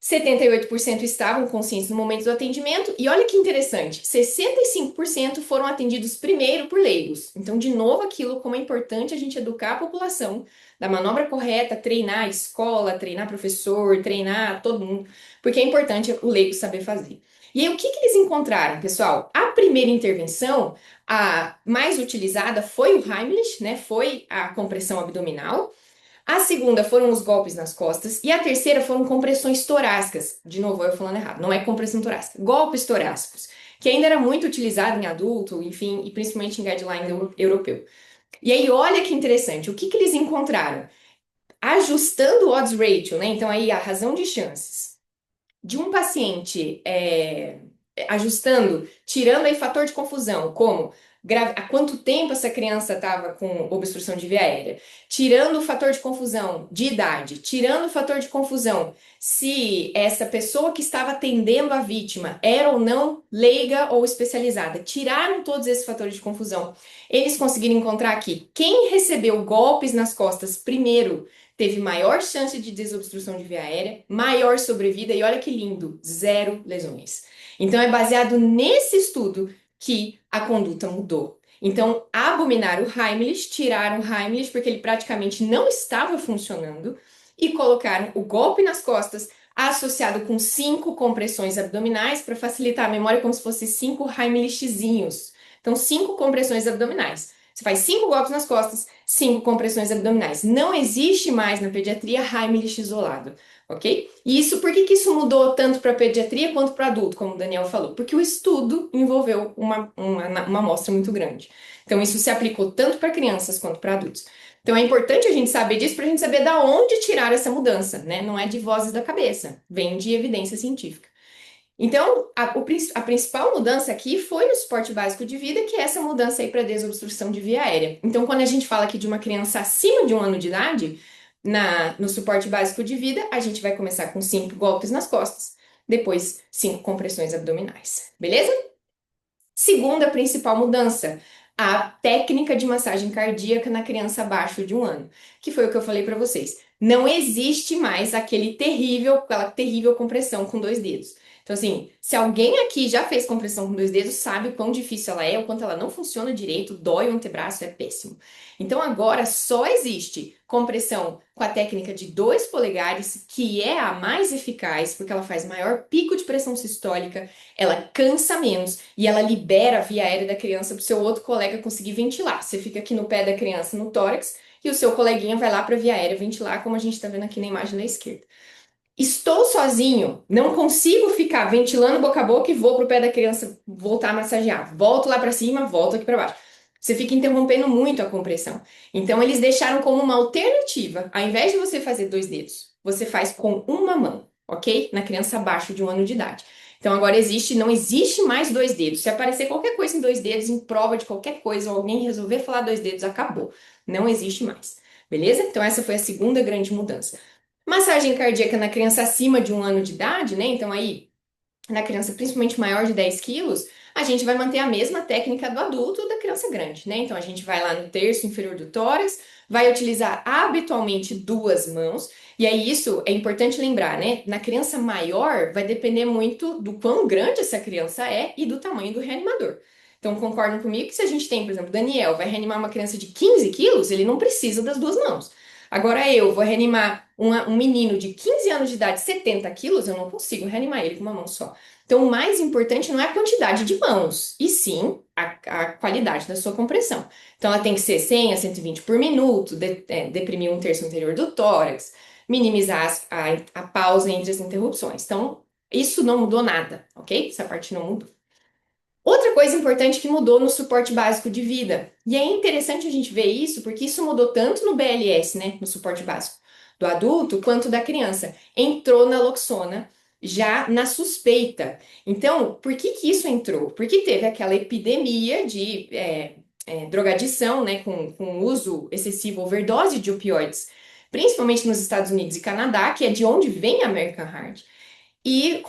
78% estavam conscientes no momento do atendimento, e olha que interessante, 65% foram atendidos primeiro por leigos. Então, de novo, aquilo como é importante a gente educar a população da manobra correta, treinar a escola, treinar professor, treinar todo mundo, porque é importante o leigo saber fazer. E aí, o que que eles encontraram, pessoal? A primeira intervenção, a mais utilizada foi o Heimlich, né? Foi a compressão abdominal. A segunda foram os golpes nas costas. E a terceira foram compressões torácicas. De novo, eu falando errado, não é compressão torácica, golpes torácicos, que ainda era muito utilizado em adulto, enfim, e principalmente em guideline europeu. E aí, olha que interessante, o que que eles encontraram? Ajustando o odds ratio, né? Então, aí a razão de chances de um paciente ajustando, tirando aí fator de confusão, como há quanto tempo essa criança estava com obstrução de via aérea, tirando o fator de confusão de idade, tirando o fator de confusão se essa pessoa que estava atendendo a vítima era ou não leiga ou especializada, tiraram todos esses fatores de confusão. Eles conseguiram encontrar aqui quem recebeu golpes nas costas primeiro teve maior chance de desobstrução de via aérea, maior sobrevida e olha que lindo, 0 lesões. Então é baseado nesse estudo que a conduta mudou. Então, abominaram o Heimlich, tiraram o Heimlich porque ele praticamente não estava funcionando e colocaram o golpe nas costas associado com 5 compressões abdominais para facilitar a memória como se fosse 5 Heimlichzinhos. Então, 5 compressões abdominais. Você faz 5 golpes nas costas, 5 compressões abdominais. Não existe mais na pediatria Heimlich isolado, ok? E isso, por que que isso mudou tanto para pediatria quanto para adulto, como o Daniel falou? Porque o estudo envolveu uma amostra muito grande. Então, isso se aplicou tanto para crianças quanto para adultos. Então, é importante a gente saber disso para a gente saber da onde tirar essa mudança, né? Não é de vozes da cabeça, vem de evidência científica. Então, a principal mudança aqui foi no suporte básico de vida, que é essa mudança aí para desobstrução de via aérea. Então, quando a gente fala aqui de uma criança acima de 1 ano de idade, no suporte básico de vida, a gente vai começar com 5 golpes nas costas, depois 5 compressões abdominais, beleza? Segunda principal mudança, a técnica de massagem cardíaca na criança abaixo de 1 ano, que foi o que eu falei para vocês. Não existe mais aquela terrível compressão com 2 dedos. Então, assim, se alguém aqui já fez compressão com 2 dedos, sabe o quão difícil ela é, o quanto ela não funciona direito, dói o antebraço, é péssimo. Então, agora só existe compressão com a técnica de 2 polegares, que é a mais eficaz, porque ela faz maior pico de pressão sistólica, ela cansa menos e ela libera a via aérea da criança para o seu outro colega conseguir ventilar. Você fica aqui no pé da criança, no tórax, e o seu coleguinha vai lá para a via aérea ventilar, como a gente está vendo aqui na imagem da esquerda. Estou sozinho, não consigo ficar ventilando boca a boca e vou pro pé da criança voltar a massagear. Volto lá para cima, volto aqui para baixo. Você fica interrompendo muito a compressão. Então, eles deixaram como uma alternativa. Ao invés de você fazer 2 dedos, você faz com uma mão, ok? Na criança abaixo de 1 ano de idade. Então, agora não existe mais 2 dedos. Se aparecer qualquer coisa em 2 dedos, em prova de qualquer coisa, ou alguém resolver falar 2 dedos, acabou. Não existe mais. Beleza? Então, essa foi a segunda grande mudança. Massagem cardíaca na criança acima de 1 ano de idade, né? Então, aí, na criança principalmente maior de 10 quilos, a gente vai manter a mesma técnica do adulto da criança grande, né? Então, a gente vai lá no terço inferior do tórax, vai utilizar habitualmente 2 mãos, e aí isso é importante lembrar, né? Na criança maior, vai depender muito do quão grande essa criança é e do tamanho do reanimador. Então, concordam comigo que se a gente tem, por exemplo, Daniel vai reanimar uma criança de 15 quilos, ele não precisa das 2 mãos. Agora eu vou reanimar um menino de 15 anos de idade, 70 quilos, eu não consigo reanimar ele com uma mão só. Então, o mais importante não é a quantidade de mãos, e sim a qualidade da sua compressão. Então, ela tem que ser 100 a 120 por minuto, deprimir um terço inferior do tórax, minimizar a pausa entre as interrupções. Então, isso não mudou nada, ok? Essa parte não mudou. Outra coisa importante que mudou no suporte básico de vida, e é interessante a gente ver isso, porque isso mudou tanto no BLS, né, no suporte básico do adulto, quanto da criança. Entrou naloxona já na suspeita. Então, por que que isso entrou? Porque teve aquela epidemia de drogadição, né, com uso excessivo, overdose de opioides, principalmente nos Estados Unidos e Canadá, que é de onde vem a American Heart. E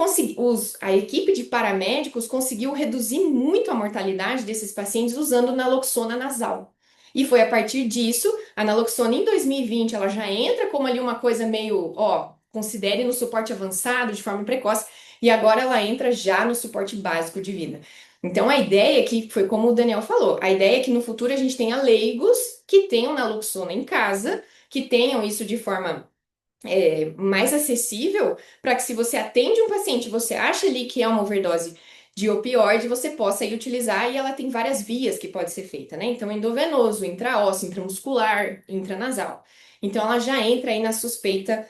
a equipe de paramédicos conseguiu reduzir muito a mortalidade desses pacientes usando naloxona nasal. E foi a partir disso, a naloxona em 2020, ela já entra como ali uma coisa meio, ó, considere no suporte avançado de forma precoce, e agora ela entra já no suporte básico de vida. Então a ideia é que foi como o Daniel falou, a ideia é que no futuro a gente tenha leigos que tenham naloxona em casa, que tenham isso de forma mais acessível, para que se você atende um paciente, você acha ali que é uma overdose de opioide, você possa aí utilizar e ela tem várias vias que pode ser feita, né? Então, endovenoso, intraósseo, intramuscular, intranasal. Então, ela já entra aí na suspeita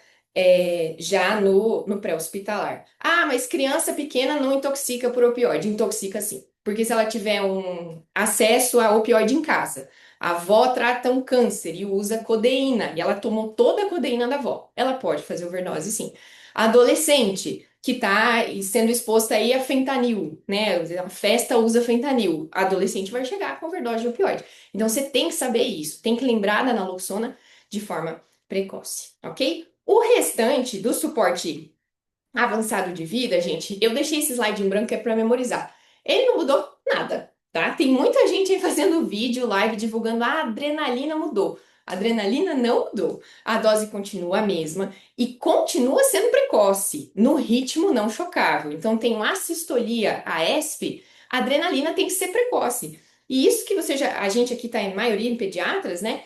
já no pré-hospitalar. Ah, mas criança pequena não intoxica por opioide. Intoxica sim. Porque se ela tiver um acesso a opioide em casa, a avó trata um câncer e usa codeína, e ela tomou toda a codeína da avó. Ela pode fazer overdose, sim. A adolescente que está sendo exposta aí a fentanil, né? A festa usa fentanil. A adolescente vai chegar com overdose de opioide. Então você tem que saber isso, tem que lembrar da naloxona de forma precoce, ok? O restante do suporte avançado de vida, gente, eu deixei esse slide em branco é para memorizar. Ele não mudou nada, tá? Tem muita gente aí fazendo vídeo, live, divulgando, a adrenalina mudou. A adrenalina não mudou. A dose continua a mesma e continua sendo precoce, no ritmo não chocável. Então, tem uma assistolia, a ESP, a adrenalina tem que ser precoce. E isso que a gente aqui está em maioria em pediatras, né?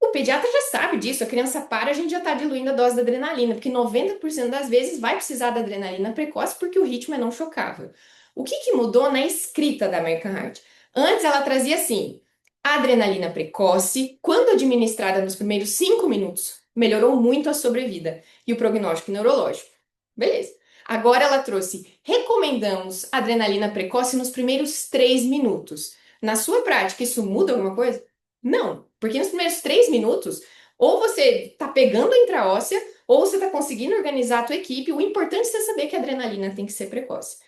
O pediatra já sabe disso, a criança para, a gente já está diluindo a dose da adrenalina, porque 90% das vezes vai precisar da adrenalina precoce porque o ritmo é não chocável. O que que mudou na escrita da American Heart? Antes ela trazia assim, A adrenalina precoce, quando administrada nos primeiros 5 minutos, melhorou muito a sobrevida e o prognóstico neurológico. Beleza. Agora ela trouxe, recomendamos adrenalina precoce nos primeiros 3 minutos. Na sua prática, isso muda alguma coisa? Não, porque nos primeiros 3 minutos, ou você está pegando a intraóssea, ou você está conseguindo organizar a tua equipe. O importante é você saber que a adrenalina tem que ser precoce.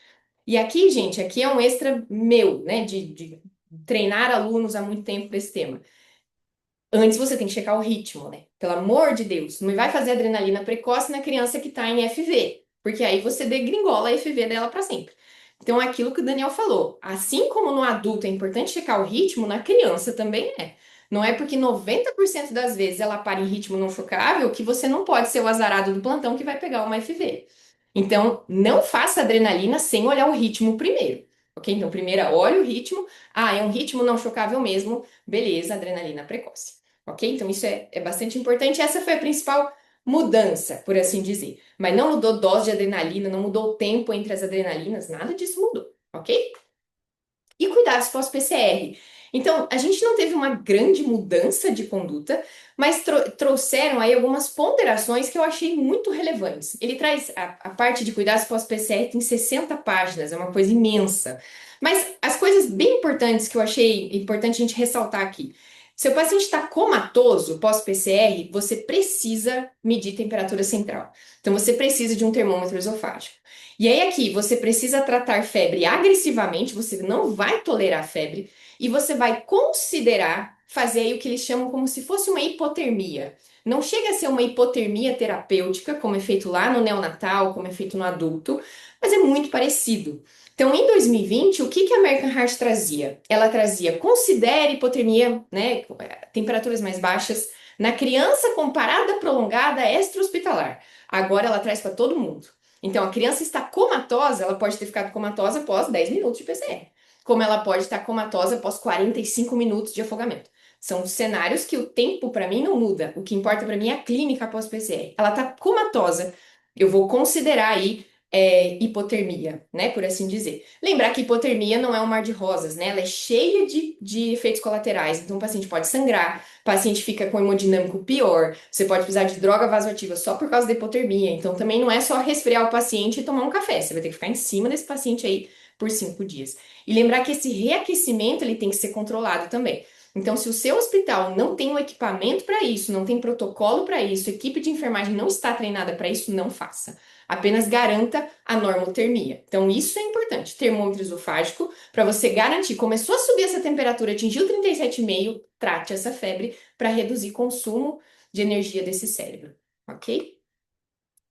E aqui, gente, aqui é um extra meu, né, de treinar alunos há muito tempo para esse tema. Antes você tem que checar o ritmo, né? Pelo amor de Deus, não vai fazer adrenalina precoce na criança que está em FV, porque aí você degringola a FV dela para sempre. Então, é aquilo que o Daniel falou, assim como no adulto é importante checar o ritmo, na criança também é. Não é porque 90% das vezes ela para em ritmo não chocável que você não pode ser o azarado do plantão que vai pegar uma FV. Então, não faça adrenalina sem olhar o ritmo primeiro, ok? Então, primeiro olha o ritmo. Ah, é um ritmo não chocável mesmo. Beleza, adrenalina precoce. Ok? Então, isso é bastante importante. Essa foi a principal mudança, por assim dizer. Mas não mudou dose de adrenalina, não mudou o tempo entre as adrenalinas, nada disso mudou. Ok? E cuidados pós-PCR. Então, a gente não teve uma grande mudança de conduta, mas trouxeram aí algumas ponderações que eu achei muito relevantes. Ele traz a parte de cuidados pós-PCR, tem 60 páginas, é uma coisa imensa. Mas as coisas bem importantes que eu achei importante a gente ressaltar aqui. Se o paciente está comatoso pós-PCR, você precisa medir temperatura central. Então, você precisa de um termômetro esofágico. E aí, aqui, você precisa tratar febre agressivamente, você não vai tolerar febre, e você vai considerar fazer aí o que eles chamam como se fosse uma hipotermia. Não chega a ser uma hipotermia terapêutica, como é feito lá no neonatal, como é feito no adulto, mas é muito parecido. Então, em 2020, o que que a American Heart trazia? Ela trazia, considere hipotermia, né, temperaturas mais baixas, na criança com parada prolongada extra-hospitalar. Agora ela traz para todo mundo. Então, a criança está comatosa, ela pode ter ficado comatosa após 10 minutos de PCR, como ela pode estar comatosa após 45 minutos de afogamento. São cenários que o tempo para mim não muda. O que importa para mim é a clínica após PCR. Ela está comatosa, eu vou considerar aí hipotermia, né, por assim dizer. Lembrar que hipotermia não é um mar de rosas, né? Ela é cheia de efeitos colaterais. Então, o paciente pode sangrar, o paciente fica com hemodinâmico pior, você pode precisar de droga vasoativa só por causa da hipotermia. Então, também não é só resfriar o paciente e tomar um café, você vai ter que ficar em cima desse paciente aí por 5 dias. E lembrar que esse reaquecimento ele tem que ser controlado também. Então, se o seu hospital não tem o equipamento para isso, não tem protocolo para isso, equipe de enfermagem não está treinada para isso, não faça. Apenas garanta a normotermia. Então, isso é importante. Termômetro esofágico, para você garantir. Começou a subir essa temperatura, atingiu 37,5, trate essa febre para reduzir consumo de energia desse cérebro, ok?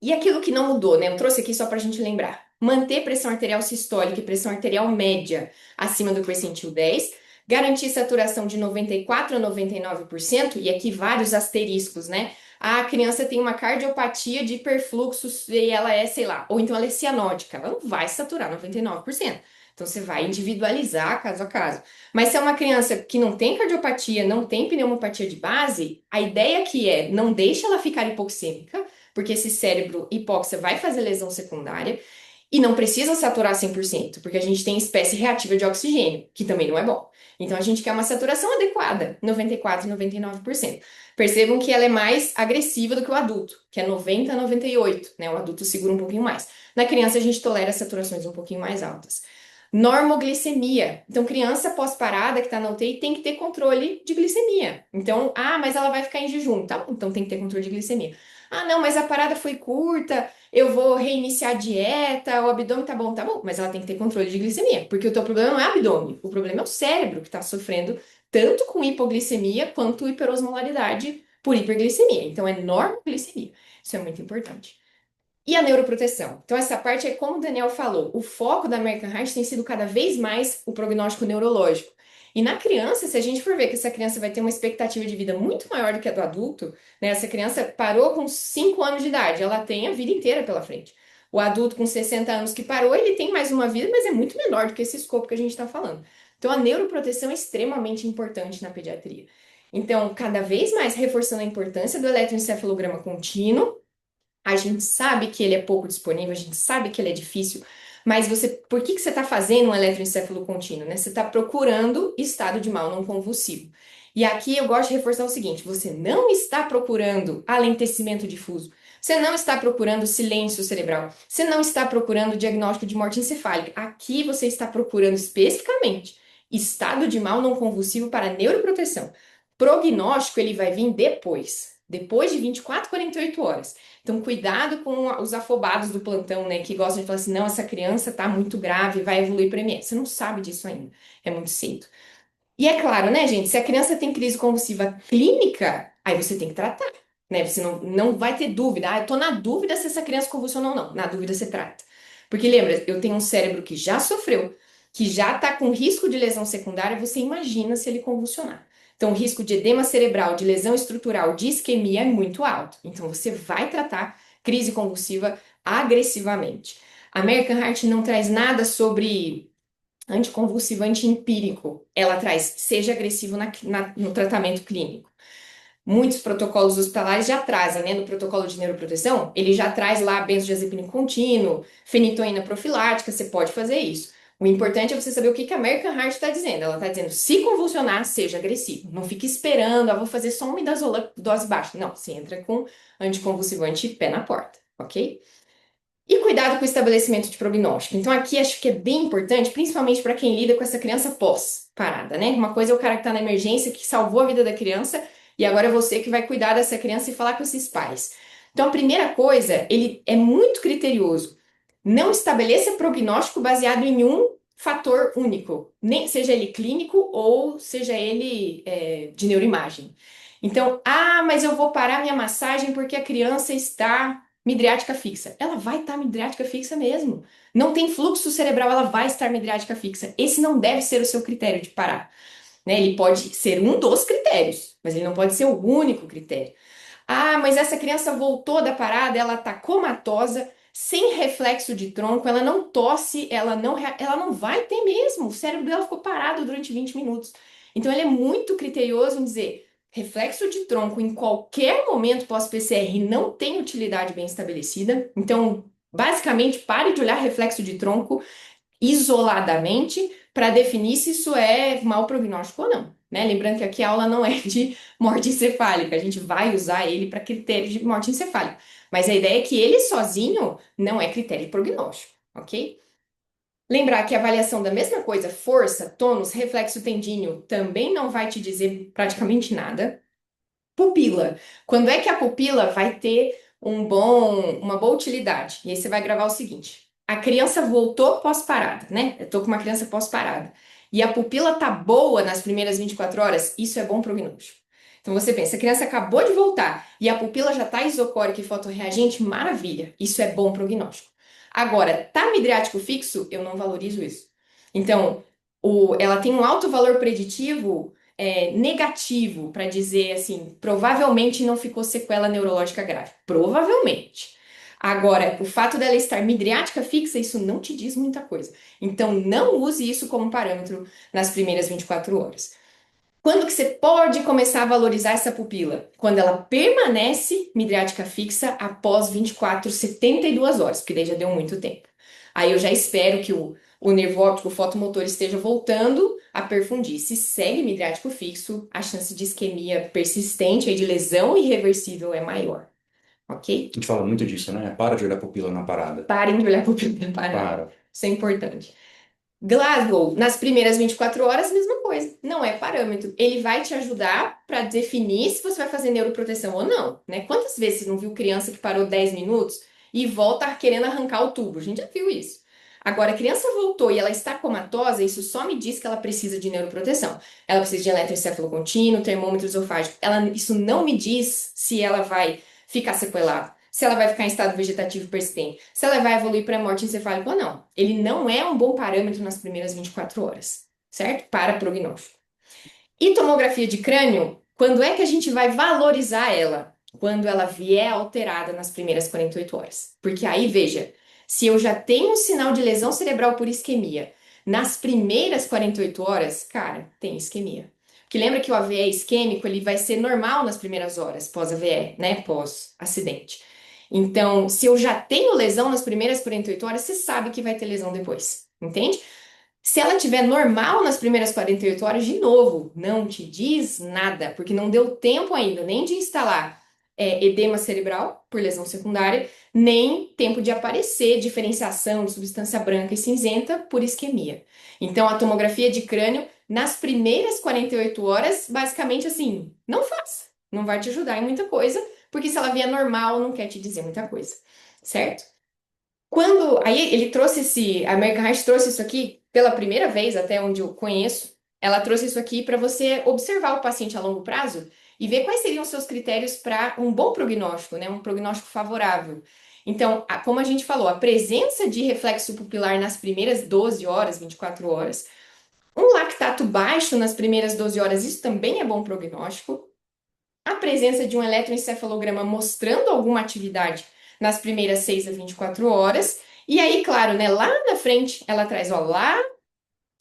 E aquilo que não mudou, né? Eu trouxe aqui só para a gente lembrar. Manter pressão arterial sistólica e pressão arterial média acima do percentil 10. Garantir saturação de 94 a 99%. E aqui vários asteriscos, né? A criança tem uma cardiopatia de hiperfluxo e ela é, sei lá, ou então ela é cianótica. Ela não vai saturar 99%. Então você vai individualizar caso a caso. Mas se é uma criança que não tem cardiopatia, não tem pneumopatia de base, a ideia aqui é não deixa ela ficar hipoxêmica, porque esse cérebro hipóxia vai fazer lesão secundária e não precisa saturar 100%, porque a gente tem espécie reativa de oxigênio, que também não é bom. Então a gente quer uma saturação adequada, 94, 99%. Percebam que ela é mais agressiva do que o adulto, que é 90 a 98, né? O adulto segura um pouquinho mais. Na criança a gente tolera saturações um pouquinho mais altas. Normoglicemia. Então, criança pós-parada que está na UTI tem que ter controle de glicemia. Então, mas ela vai ficar em jejum, tá? Então tem que ter controle de glicemia. Ah, não, mas a parada foi curta, eu vou reiniciar a dieta, o abdômen tá bom, mas ela tem que ter controle de glicemia, porque o teu problema não é abdômen, o problema é o cérebro que está sofrendo tanto com hipoglicemia quanto hiperosmolaridade por hiperglicemia. Então é normoglicemia. Isso é muito importante. E a neuroproteção. Então, essa parte é como o Daniel falou, o foco da American Heart tem sido cada vez mais o prognóstico neurológico. E na criança, se a gente for ver que essa criança vai ter uma expectativa de vida muito maior do que a do adulto, né? Essa criança parou com 5 anos de idade, ela tem a vida inteira pela frente. O adulto com 60 anos que parou, ele tem mais uma vida, mas é muito menor do que esse escopo que a gente está falando. Então, a neuroproteção é extremamente importante na pediatria. Então, cada vez mais reforçando a importância do eletroencefalograma contínuo. A gente sabe que ele é pouco disponível, a gente sabe que ele é difícil, Mas por que que você está fazendo um eletroencefalo contínuo, né? Você está procurando estado de mal não convulsivo. E aqui eu gosto de reforçar o seguinte: você não está procurando alentecimento difuso, você não está procurando silêncio cerebral, você não está procurando diagnóstico de morte encefálica. Aqui você está procurando especificamente estado de mal não convulsivo para neuroproteção. Prognóstico ele vai vir depois de 24, 48 horas. Então, cuidado com os afobados do plantão, né, que gostam de falar assim, não, essa criança tá muito grave, vai evoluir para MS. Você não sabe disso ainda, é muito cedo. E é claro, né, gente, se a criança tem crise convulsiva clínica, aí você tem que tratar, né? Você não vai ter dúvida. Ah, eu tô na dúvida se essa criança convulsionou ou não. Na dúvida você trata. Porque lembra, eu tenho um cérebro que já sofreu, que já tá com risco de lesão secundária, você imagina se ele convulsionar. Então, o risco de edema cerebral, de lesão estrutural, de isquemia é muito alto. Então, você vai tratar crise convulsiva agressivamente. A American Heart não traz nada sobre anticonvulsivante empírico, ela traz seja agressivo no tratamento clínico. Muitos protocolos hospitalares já trazem, né? No protocolo de neuroproteção, ele já traz lá benzodiazepina contínuo, fenitoína profilática, você pode fazer isso. O importante é você saber o que que a American Heart está dizendo. Ela está dizendo, se convulsionar, seja agressivo. Não fique esperando, vou fazer só uma midazolam dose baixa. Não, você entra com anticonvulsivante pé na porta, ok? E cuidado com o estabelecimento de prognóstico. Então, aqui acho que é bem importante, principalmente para quem lida com essa criança pós-parada, né? Uma coisa é o cara que está na emergência, que salvou a vida da criança, e agora é você que vai cuidar dessa criança e falar com esses pais. Então, a primeira coisa, ele é muito criterioso. Não estabeleça prognóstico baseado em um fator único, nem seja ele clínico ou seja ele de neuroimagem. Então, mas eu vou parar minha massagem porque a criança está midriática fixa. Ela vai estar midriática fixa mesmo. Não tem fluxo cerebral, ela vai estar midriática fixa. Esse não deve ser o seu critério de parar, né? Ele pode ser um dos critérios, mas ele não pode ser o único critério. Mas essa criança voltou da parada, ela tá comatosa, sem reflexo de tronco, ela não tosse, ela não vai ter mesmo. O cérebro dela ficou parado durante 20 minutos. Então ele é muito criterioso em dizer reflexo de tronco em qualquer momento pós-PCR não tem utilidade bem estabelecida. Então, basicamente, pare de olhar reflexo de tronco isoladamente para definir se isso é mau prognóstico ou não, né? Lembrando que aqui a aula não é de morte encefálica, a gente vai usar ele para critérios de morte encefálica, mas a ideia é que ele sozinho não é critério de prognóstico, ok? Lembrar que a avaliação da mesma coisa, força, tônus, reflexo tendíneo, também não vai te dizer praticamente nada. Pupila. Quando é que a pupila vai ter uma boa utilidade? E aí você vai gravar o seguinte: a criança voltou pós-parada, né? Eu tô com uma criança pós-parada. E a pupila tá boa nas primeiras 24 horas, isso é bom prognóstico. Então você pensa, a criança acabou de voltar e a pupila já tá isocórica e fotorreagente, maravilha, isso é bom prognóstico. Agora, tá midriático fixo, eu não valorizo isso. Então, ela tem um alto valor preditivo negativo para dizer assim, provavelmente não ficou sequela neurológica grave. Provavelmente. Agora, o fato dela estar midriática fixa, isso não te diz muita coisa. Então, não use isso como parâmetro nas primeiras 24 horas. Quando que você pode começar a valorizar essa pupila? Quando ela permanece midriática fixa após 24, 72 horas, porque daí já deu muito tempo. Aí eu já espero que o nervo óptico fotomotor esteja voltando a perfundir. Se segue midriático fixo, a chance de isquemia persistente e de lesão irreversível é maior, ok? A gente fala muito disso, né? Para de olhar pupila na parada. Parem de olhar pupila parada. Para. Isso é importante. Glasgow, nas primeiras 24 horas, mesma coisa. Não é parâmetro. Ele vai te ajudar para definir se você vai fazer neuroproteção ou não, né? Quantas vezes você não viu criança que parou 10 minutos e volta querendo arrancar o tubo? A gente já viu isso. Agora, a criança voltou e ela está comatosa, isso só me diz que ela precisa de neuroproteção. Ela precisa de eletroencefalo contínuo, termômetro esofágico. Isso não me diz se ela vai ficar sequelada, se ela vai ficar em estado vegetativo persistente, se ela vai evoluir para morte encefálica ou não. Ele não é um bom parâmetro nas primeiras 24 horas, certo? Para prognóstico. E tomografia de crânio, quando é que a gente vai valorizar ela? Quando ela vier alterada nas primeiras 48 horas. Porque aí, veja, se eu já tenho um sinal de lesão cerebral por isquemia nas primeiras 48 horas, cara, tem isquemia. Porque lembra que o AVE isquêmico, ele vai ser normal nas primeiras horas pós-AVE, né? Pós-acidente. Então, se eu já tenho lesão nas primeiras 48 horas, você sabe que vai ter lesão depois, entende? Se ela tiver normal nas primeiras 48 horas, de novo, não te diz nada, porque não deu tempo ainda nem de instalar edema cerebral por lesão secundária, nem tempo de aparecer diferenciação de substância branca e cinzenta por isquemia. Então, a tomografia de crânio, nas primeiras 48 horas, basicamente assim, não faça. Não vai te ajudar em muita coisa, porque se ela vier normal, não quer te dizer muita coisa, certo? Aí ele trouxe a American Heart trouxe isso aqui pela primeira vez, até onde eu conheço, ela trouxe isso aqui para você observar o paciente a longo prazo e ver quais seriam os seus critérios para um bom prognóstico, né? Um prognóstico favorável. Então, como a gente falou, a presença de reflexo pupilar nas primeiras 12 horas, 24 horas, um lactato baixo nas primeiras 12 horas, isso também é bom prognóstico. A presença de um eletroencefalograma mostrando alguma atividade nas primeiras 6 a 24 horas. E aí, claro, né, lá na frente, ela traz, ó, lá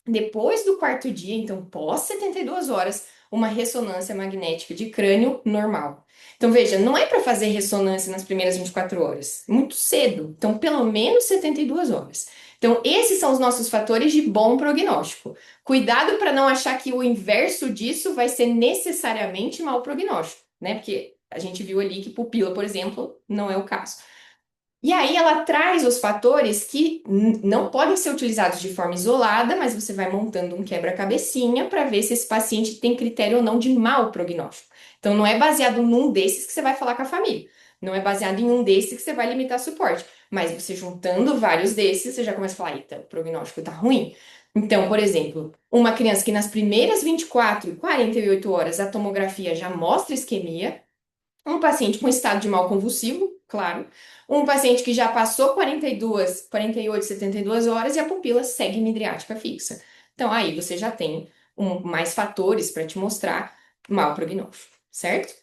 depois do quarto dia, então pós 72 horas, uma ressonância magnética de crânio normal. Então, veja, não é para fazer ressonância nas primeiras 24 horas, muito cedo. Então, pelo menos 72 horas. Então, esses são os nossos fatores de bom prognóstico. Cuidado para não achar que o inverso disso vai ser necessariamente mau prognóstico, né? Porque a gente viu ali que pupila, por exemplo, não é o caso. E aí ela traz os fatores que não podem ser utilizados de forma isolada, mas você vai montando um quebra-cabecinha para ver se esse paciente tem critério ou não de mau prognóstico. Então não é baseado num desses que você vai falar com a família. Não é baseado em um desses que você vai limitar suporte. Mas você juntando vários desses, você já começa a falar, eita, o prognóstico tá ruim. Então, por exemplo, uma criança que nas primeiras 24 e 48 horas a tomografia já mostra isquemia, um paciente com estado de mal convulsivo, claro. Um paciente que já passou 42, 48, 72 horas e a pupila segue midriática fixa. Então, aí você já tem mais fatores para te mostrar mau prognóstico, certo?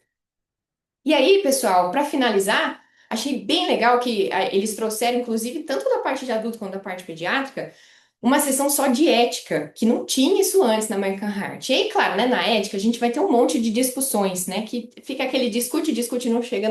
E aí, pessoal, para finalizar, achei bem legal que eles trouxeram, inclusive, tanto da parte de adulto quanto da parte pediátrica, uma sessão só de ética, que não tinha isso antes na American Heart. E aí, claro, né, na ética a gente vai ter um monte de discussões, né, que fica aquele discute, discute e não chega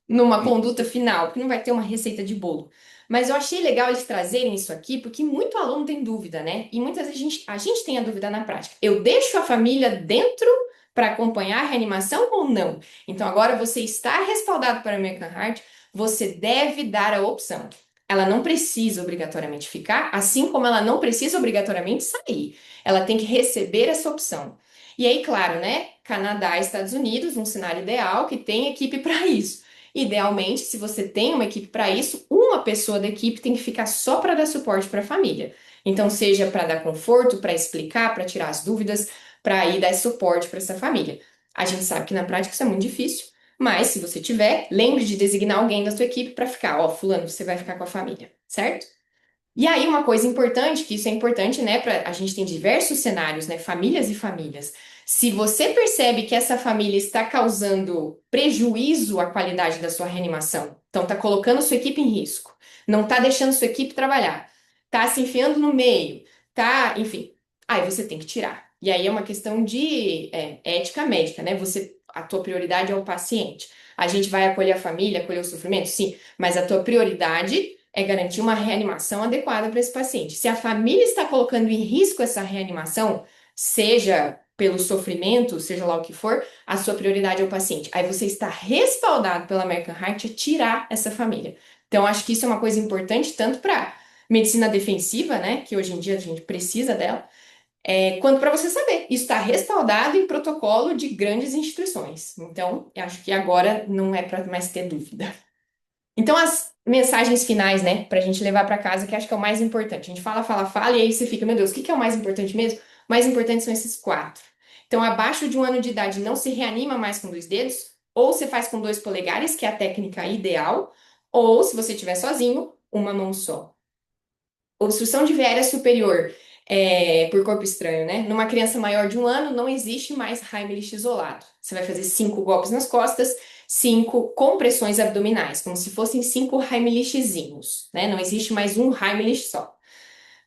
numa conduta final, porque não vai ter uma receita de bolo. Mas eu achei legal eles trazerem isso aqui, porque muito aluno tem dúvida, né? E muitas vezes a gente tem a dúvida na prática. Eu deixo a família dentro para acompanhar a reanimação ou não? Então agora você está respaldado para a American Heart, você deve dar a opção. Ela não precisa obrigatoriamente ficar, assim como ela não precisa obrigatoriamente sair. Ela tem que receber essa opção. E aí, claro, né? Canadá e Estados Unidos, um cenário ideal que tem equipe para isso. Idealmente, se você tem uma equipe para isso, uma pessoa da equipe tem que ficar só para dar suporte para a família. Então, seja para dar conforto, para explicar, para tirar as dúvidas, para ir dar suporte para essa família. A gente sabe que na prática isso é muito difícil, mas se você tiver, lembre de designar alguém da sua equipe para ficar, ó, fulano, você vai ficar com a família, certo? E aí, uma coisa importante, que isso é importante, né, a gente tem diversos cenários, né, famílias e famílias. Se você percebe que essa família está causando prejuízo à qualidade da sua reanimação, então está colocando sua equipe em risco, não está deixando sua equipe trabalhar, está se enfiando no meio, tá, enfim, aí você tem que tirar. E aí é uma questão de ética médica, né? A tua prioridade é o paciente. A gente vai acolher a família, acolher o sofrimento, sim, mas a tua prioridade é garantir uma reanimação adequada para esse paciente. Se a família está colocando em risco essa reanimação, seja pelo sofrimento, seja lá o que for, a sua prioridade é o paciente. Aí você está respaldado pela American Heart a tirar essa família. Então, acho que isso é uma coisa importante, tanto para medicina defensiva, né, que hoje em dia a gente precisa dela, quanto para você saber. Isso está respaldado em protocolo de grandes instituições. Então, eu acho que agora não é para mais ter dúvida. Então, as mensagens finais, né, pra gente levar pra casa, que acho que é o mais importante. A gente fala, fala, fala, e aí você fica, meu Deus, o que que é o mais importante mesmo? O mais importante são esses quatro. Então, abaixo de 1 ano de idade, não se reanima mais com 2 dedos, ou você faz com 2 polegares, que é a técnica ideal, ou, se você estiver sozinho, uma mão só. Obstrução de viária superior por corpo estranho, né? Numa criança maior de 1 ano, não existe mais Heimlich isolado. Você vai fazer 5 golpes nas costas, 5 compressões abdominais, como se fossem 5 Heimlichzinhos, né? Não existe mais um Heimlich só.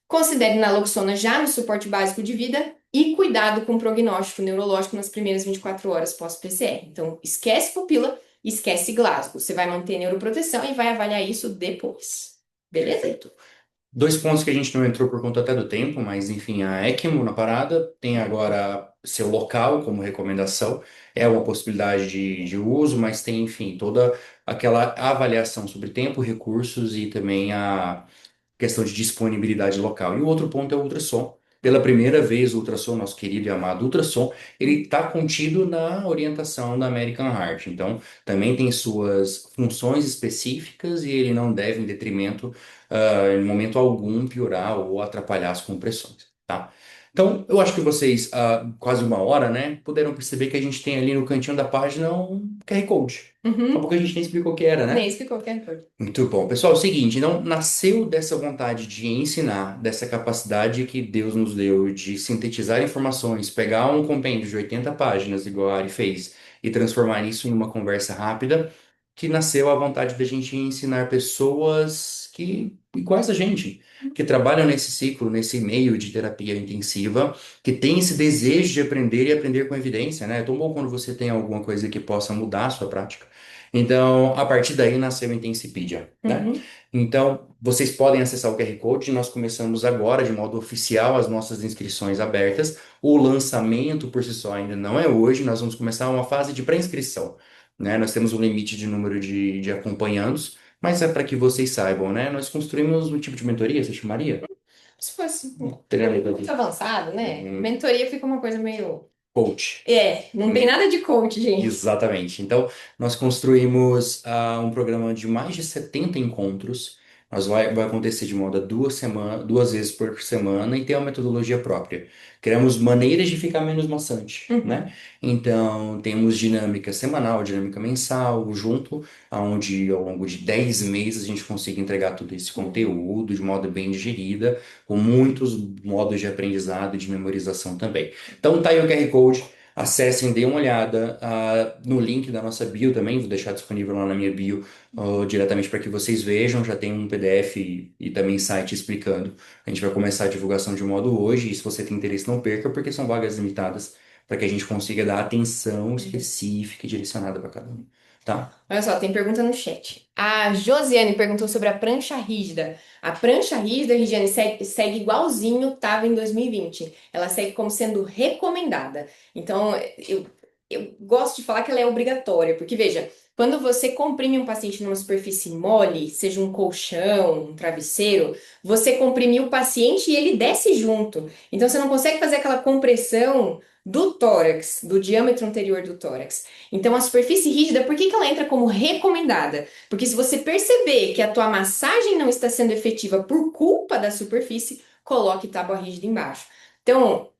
Considere naloxona já no suporte básico de vida e cuidado com o prognóstico neurológico nas primeiras 24 horas pós-PCR. Então, esquece pupila, esquece Glasgow. Você vai manter neuroproteção e vai avaliar isso depois. Beleza? Perfeito. Dois pontos que a gente não entrou por conta até do tempo, mas enfim, a ECMO na parada tem agora seu local como recomendação, é uma possibilidade de uso, mas tem, enfim, toda aquela avaliação sobre tempo, recursos e também a questão de disponibilidade local. E o outro ponto é o ultrassom. Pela primeira vez, o ultrassom, nosso querido e amado ultrassom, ele está contido na orientação da American Heart. Então, também tem suas funções específicas e ele não deve, em detrimento, em momento algum, piorar ou atrapalhar as compressões, tá? Então, eu acho que vocês, quase uma hora, né, puderam perceber que a gente tem ali no cantinho da página um QR Code. Daqui a Uhum. pouco a gente nem explicou o que era, Nem né? explicou qualquer coisa. Muito bom. Pessoal, é o seguinte, então nasceu dessa vontade de ensinar, dessa capacidade que Deus nos deu de sintetizar informações, pegar um compêndio de 80 páginas, igual a Ari fez, e transformar isso em uma conversa rápida, que nasceu a vontade da gente ensinar pessoas que, iguais a gente, que trabalham nesse ciclo, nesse meio de terapia intensiva, que tem esse desejo de aprender e aprender com evidência, né? É tão bom quando você tem alguma coisa que possa mudar a sua prática. Então, a partir daí nasceu o Intensipedia, né? Uhum. Então, vocês podem acessar o QR Code. Nós começamos agora, de modo oficial, as nossas inscrições abertas. O lançamento por si só ainda não é hoje. Nós vamos começar uma fase de pré-inscrição, né? Nós temos um limite de número de acompanhandos, mas é para que vocês saibam, né? Nós construímos um tipo de mentoria, você chamaria? Se fosse Treinamento muito de avançado, né? um Mentoria fica uma coisa meio. coach. É, não tem nada de coach, gente. Exatamente. Então, nós construímos um programa de mais de 70 encontros. Vai acontecer de modo a 2 semanas, 2 vezes por semana e tem uma metodologia própria. Criamos maneiras de ficar menos maçante, Uhum. né? Então, temos dinâmica semanal, dinâmica mensal, junto, onde ao longo de 10 meses a gente consiga entregar todo esse conteúdo de modo bem digerida, com muitos modos de aprendizado e de memorização também. Então, tá aí o QR Code. Acessem, deem uma olhada no link da nossa bio também, vou deixar disponível lá na minha bio diretamente para que vocês vejam. Já tem um PDF e também site explicando. A gente vai começar a divulgação de modo hoje, e se você tem interesse, não perca, porque são vagas limitadas para que a gente consiga dar atenção específica e direcionada para cada um, tá? Olha só, tem pergunta no chat. A Josiane perguntou sobre a prancha rígida. A prancha rígida, Regiane, segue igualzinho estava em 2020. Ela segue como sendo recomendada. Então, eu gosto de falar que ela é obrigatória, porque veja, quando você comprime um paciente numa superfície mole, seja um colchão, um travesseiro, você comprime o paciente e ele desce junto. Então, você não consegue fazer aquela compressão do tórax, do diâmetro anterior do tórax. Então, a superfície rígida, por que que ela entra como recomendada? Porque se você perceber que a tua massagem não está sendo efetiva por culpa da superfície, coloque tábua rígida embaixo. Então,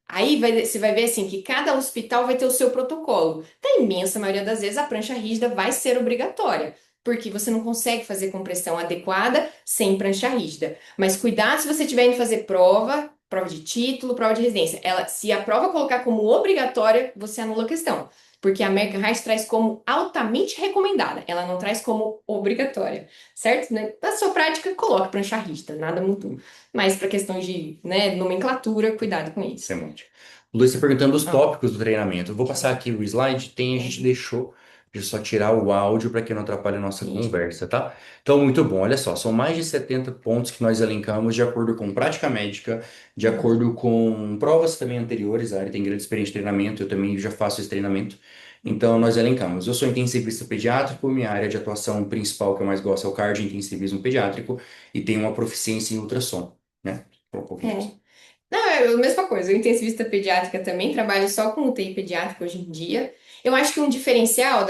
você vai ver assim que cada hospital vai ter o seu protocolo. Na imensa maioria das vezes, a prancha rígida vai ser obrigatória. Porque você não consegue fazer compressão adequada sem prancha rígida. Mas cuidado se você estiver indo fazer prova, prova de título, prova de residência. Se a prova colocar como obrigatória, você anula a questão. Porque a American Heart traz como altamente recomendada, ela não traz como obrigatória, certo? Né? Na sua prática, coloque prancha rígida, nada muito. Mas para questões de, né, nomenclatura, cuidado com isso. Excelente. Luiz está perguntando os Ah, tópicos do treinamento. Eu vou passar aqui o slide. A gente deixou de só tirar o áudio para que não atrapalhe a nossa isso. conversa, tá? Então, muito bom. Olha só, são mais de 70 pontos que nós elencamos de acordo com prática médica, de acordo com provas também anteriores. A área tem grande experiência de treinamento, eu também já faço esse treinamento. Então, nós elencamos. Eu sou intensivista pediátrico, minha área de atuação principal que eu mais gosto é o cardio-intensivismo pediátrico e tenho uma proficiência em ultrassom, né? Um pouquinho disso. É. Não, é a mesma coisa. Eu, intensivista pediátrica, também trabalho só com UTI pediátrica hoje em dia. Eu acho que um diferencial,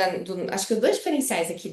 acho que os dois diferenciais aqui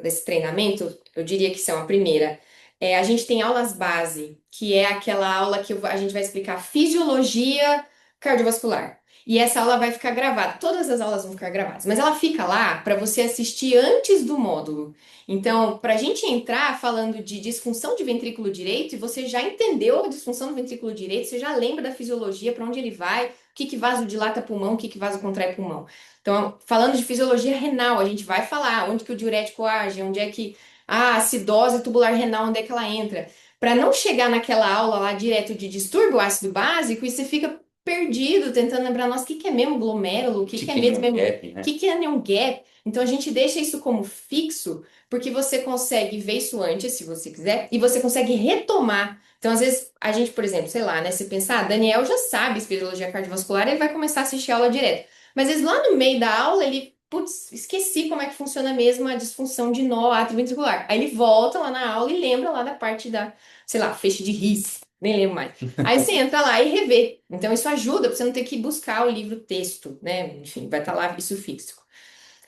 desse treinamento, eu diria que são a primeira, a gente tem aulas base, que é aquela aula que a gente vai explicar fisiologia cardiovascular. E essa aula vai ficar gravada. Todas as aulas vão ficar gravadas, mas ela fica lá para você assistir antes do módulo. Então, para a gente entrar falando de disfunção de ventrículo direito, e você já entendeu a disfunção do ventrículo direito, você já lembra da fisiologia, para onde ele vai, o que que vasodilata pulmão, o que que vasocontrai pulmão. Então, falando de fisiologia renal, a gente vai falar onde que o diurético age, onde é que a acidose tubular renal, onde é que ela entra. Para não chegar naquela aula lá direto de distúrbio ácido básico e você fica perdido tentando lembrar, nossa, o que que é mesmo glomérulo? O O que que que é que é mesmo, Neon o Gap, né? que que é neon gap? Então a gente deixa isso como fixo, porque você consegue ver isso antes, se você quiser, e você consegue retomar. Então, às vezes, a gente, por exemplo, sei lá, né? Se pensar, Daniel já sabe espirologia cardiovascular, ele vai começar a assistir aula direto. Mas às vezes lá no meio da aula, ele, putz, esqueci como é que funciona mesmo a disfunção de nó atrioventricular. Aí ele volta lá na aula e lembra lá da parte da, sei lá, feixe de His, nem lembro mais. Aí você entra lá e revê. Então isso ajuda para você não ter que buscar o livro texto, né? Enfim, vai estar lá isso fixo.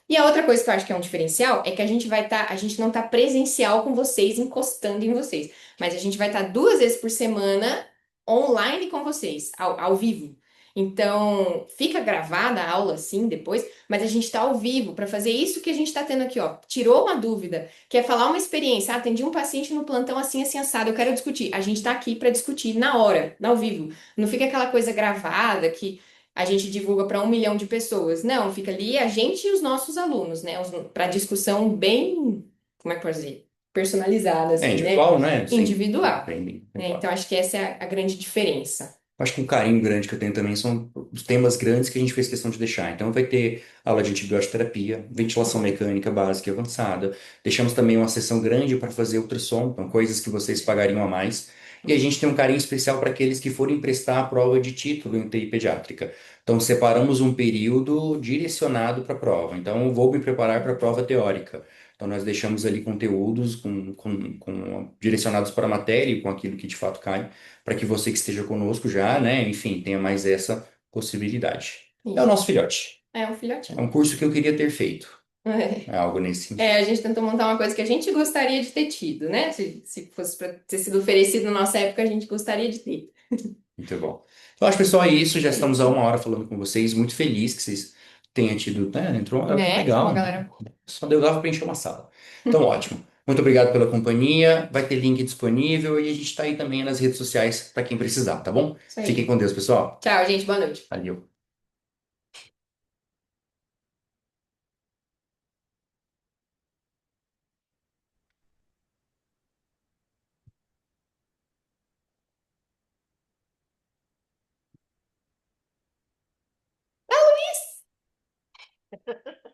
E a outra coisa que eu acho que é um diferencial é que a gente vai estar, a gente não está presencial com vocês, encostando em vocês, mas a gente vai estar 2 vezes por semana online com vocês, ao vivo. Então, fica gravada a aula sim depois, mas a gente está ao vivo para fazer isso que a gente está tendo aqui, ó. Tirou uma dúvida, quer falar uma experiência, atendi um paciente no plantão assim, assim, assado, eu quero discutir. A gente está aqui para discutir na hora, ao vivo. Não fica aquela coisa gravada que a gente divulga para 1 milhão de pessoas. Não, fica ali a gente e os nossos alunos, né? Para discussão bem, como é que pode dizer? Personalizada, É assim, né? individual, né? Sim. Individual. Bem Né? claro. Então, acho que essa é a grande diferença. Acho que um carinho grande que eu tenho também são os temas grandes que a gente fez questão de deixar. Então, vai ter aula de antibiótico-terapia, ventilação mecânica básica e avançada. Deixamos também uma sessão grande para fazer ultrassom, então, coisas que vocês pagariam a mais. E a gente tem um carinho especial para aqueles que forem prestar a prova de título em UTI pediátrica. Então, separamos um período direcionado para a prova. Então, eu vou me preparar para a prova teórica. Então, nós deixamos ali conteúdos direcionados para a matéria e com aquilo que de fato cai para que você que esteja conosco já, né, enfim, tenha mais essa possibilidade. É o Isso. nosso filhote. É um É um filhotinho. curso que eu queria ter feito. É algo nesse É, sentido. a gente tentou montar uma coisa que a gente gostaria de ter tido, né? Se fosse para ter sido oferecido na nossa época, a gente gostaria de ter. Muito bom. Eu acho, pessoal, é isso. Já É estamos há isso. 1 hora falando com vocês. Muito feliz que vocês tenham tido, né? Entrou uma galera Né? Uma legal. galera. Só deu dava para encher uma sala. Então, ótimo. Muito obrigado pela companhia. Vai ter link disponível e a gente está aí também nas redes sociais para quem precisar, tá bom? Isso Fiquem aí. com Deus, pessoal. Tchau, gente. Boa noite. Valeu.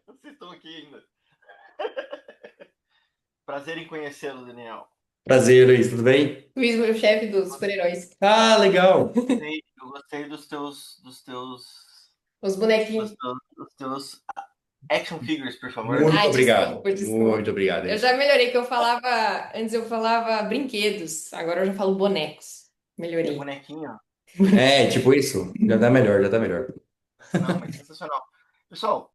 Vocês estão aqui ainda. Prazer em conhecê-lo, Daniel. Prazer, Luiz. Tudo bem? Luiz, meu chefe dos super-heróis. Ah, legal. Eu gostei Os bonequinhos. dos teus action figures, por favor. Muito Ai, obrigado. desculpa, desculpa. Muito obrigado. Eu já melhorei, que eu falava. Antes eu falava brinquedos, agora eu já falo bonecos. É Melhorei. bonequinho. É, tipo isso. Já dá melhor, já dá melhor. Não, mas sensacional. Pessoal,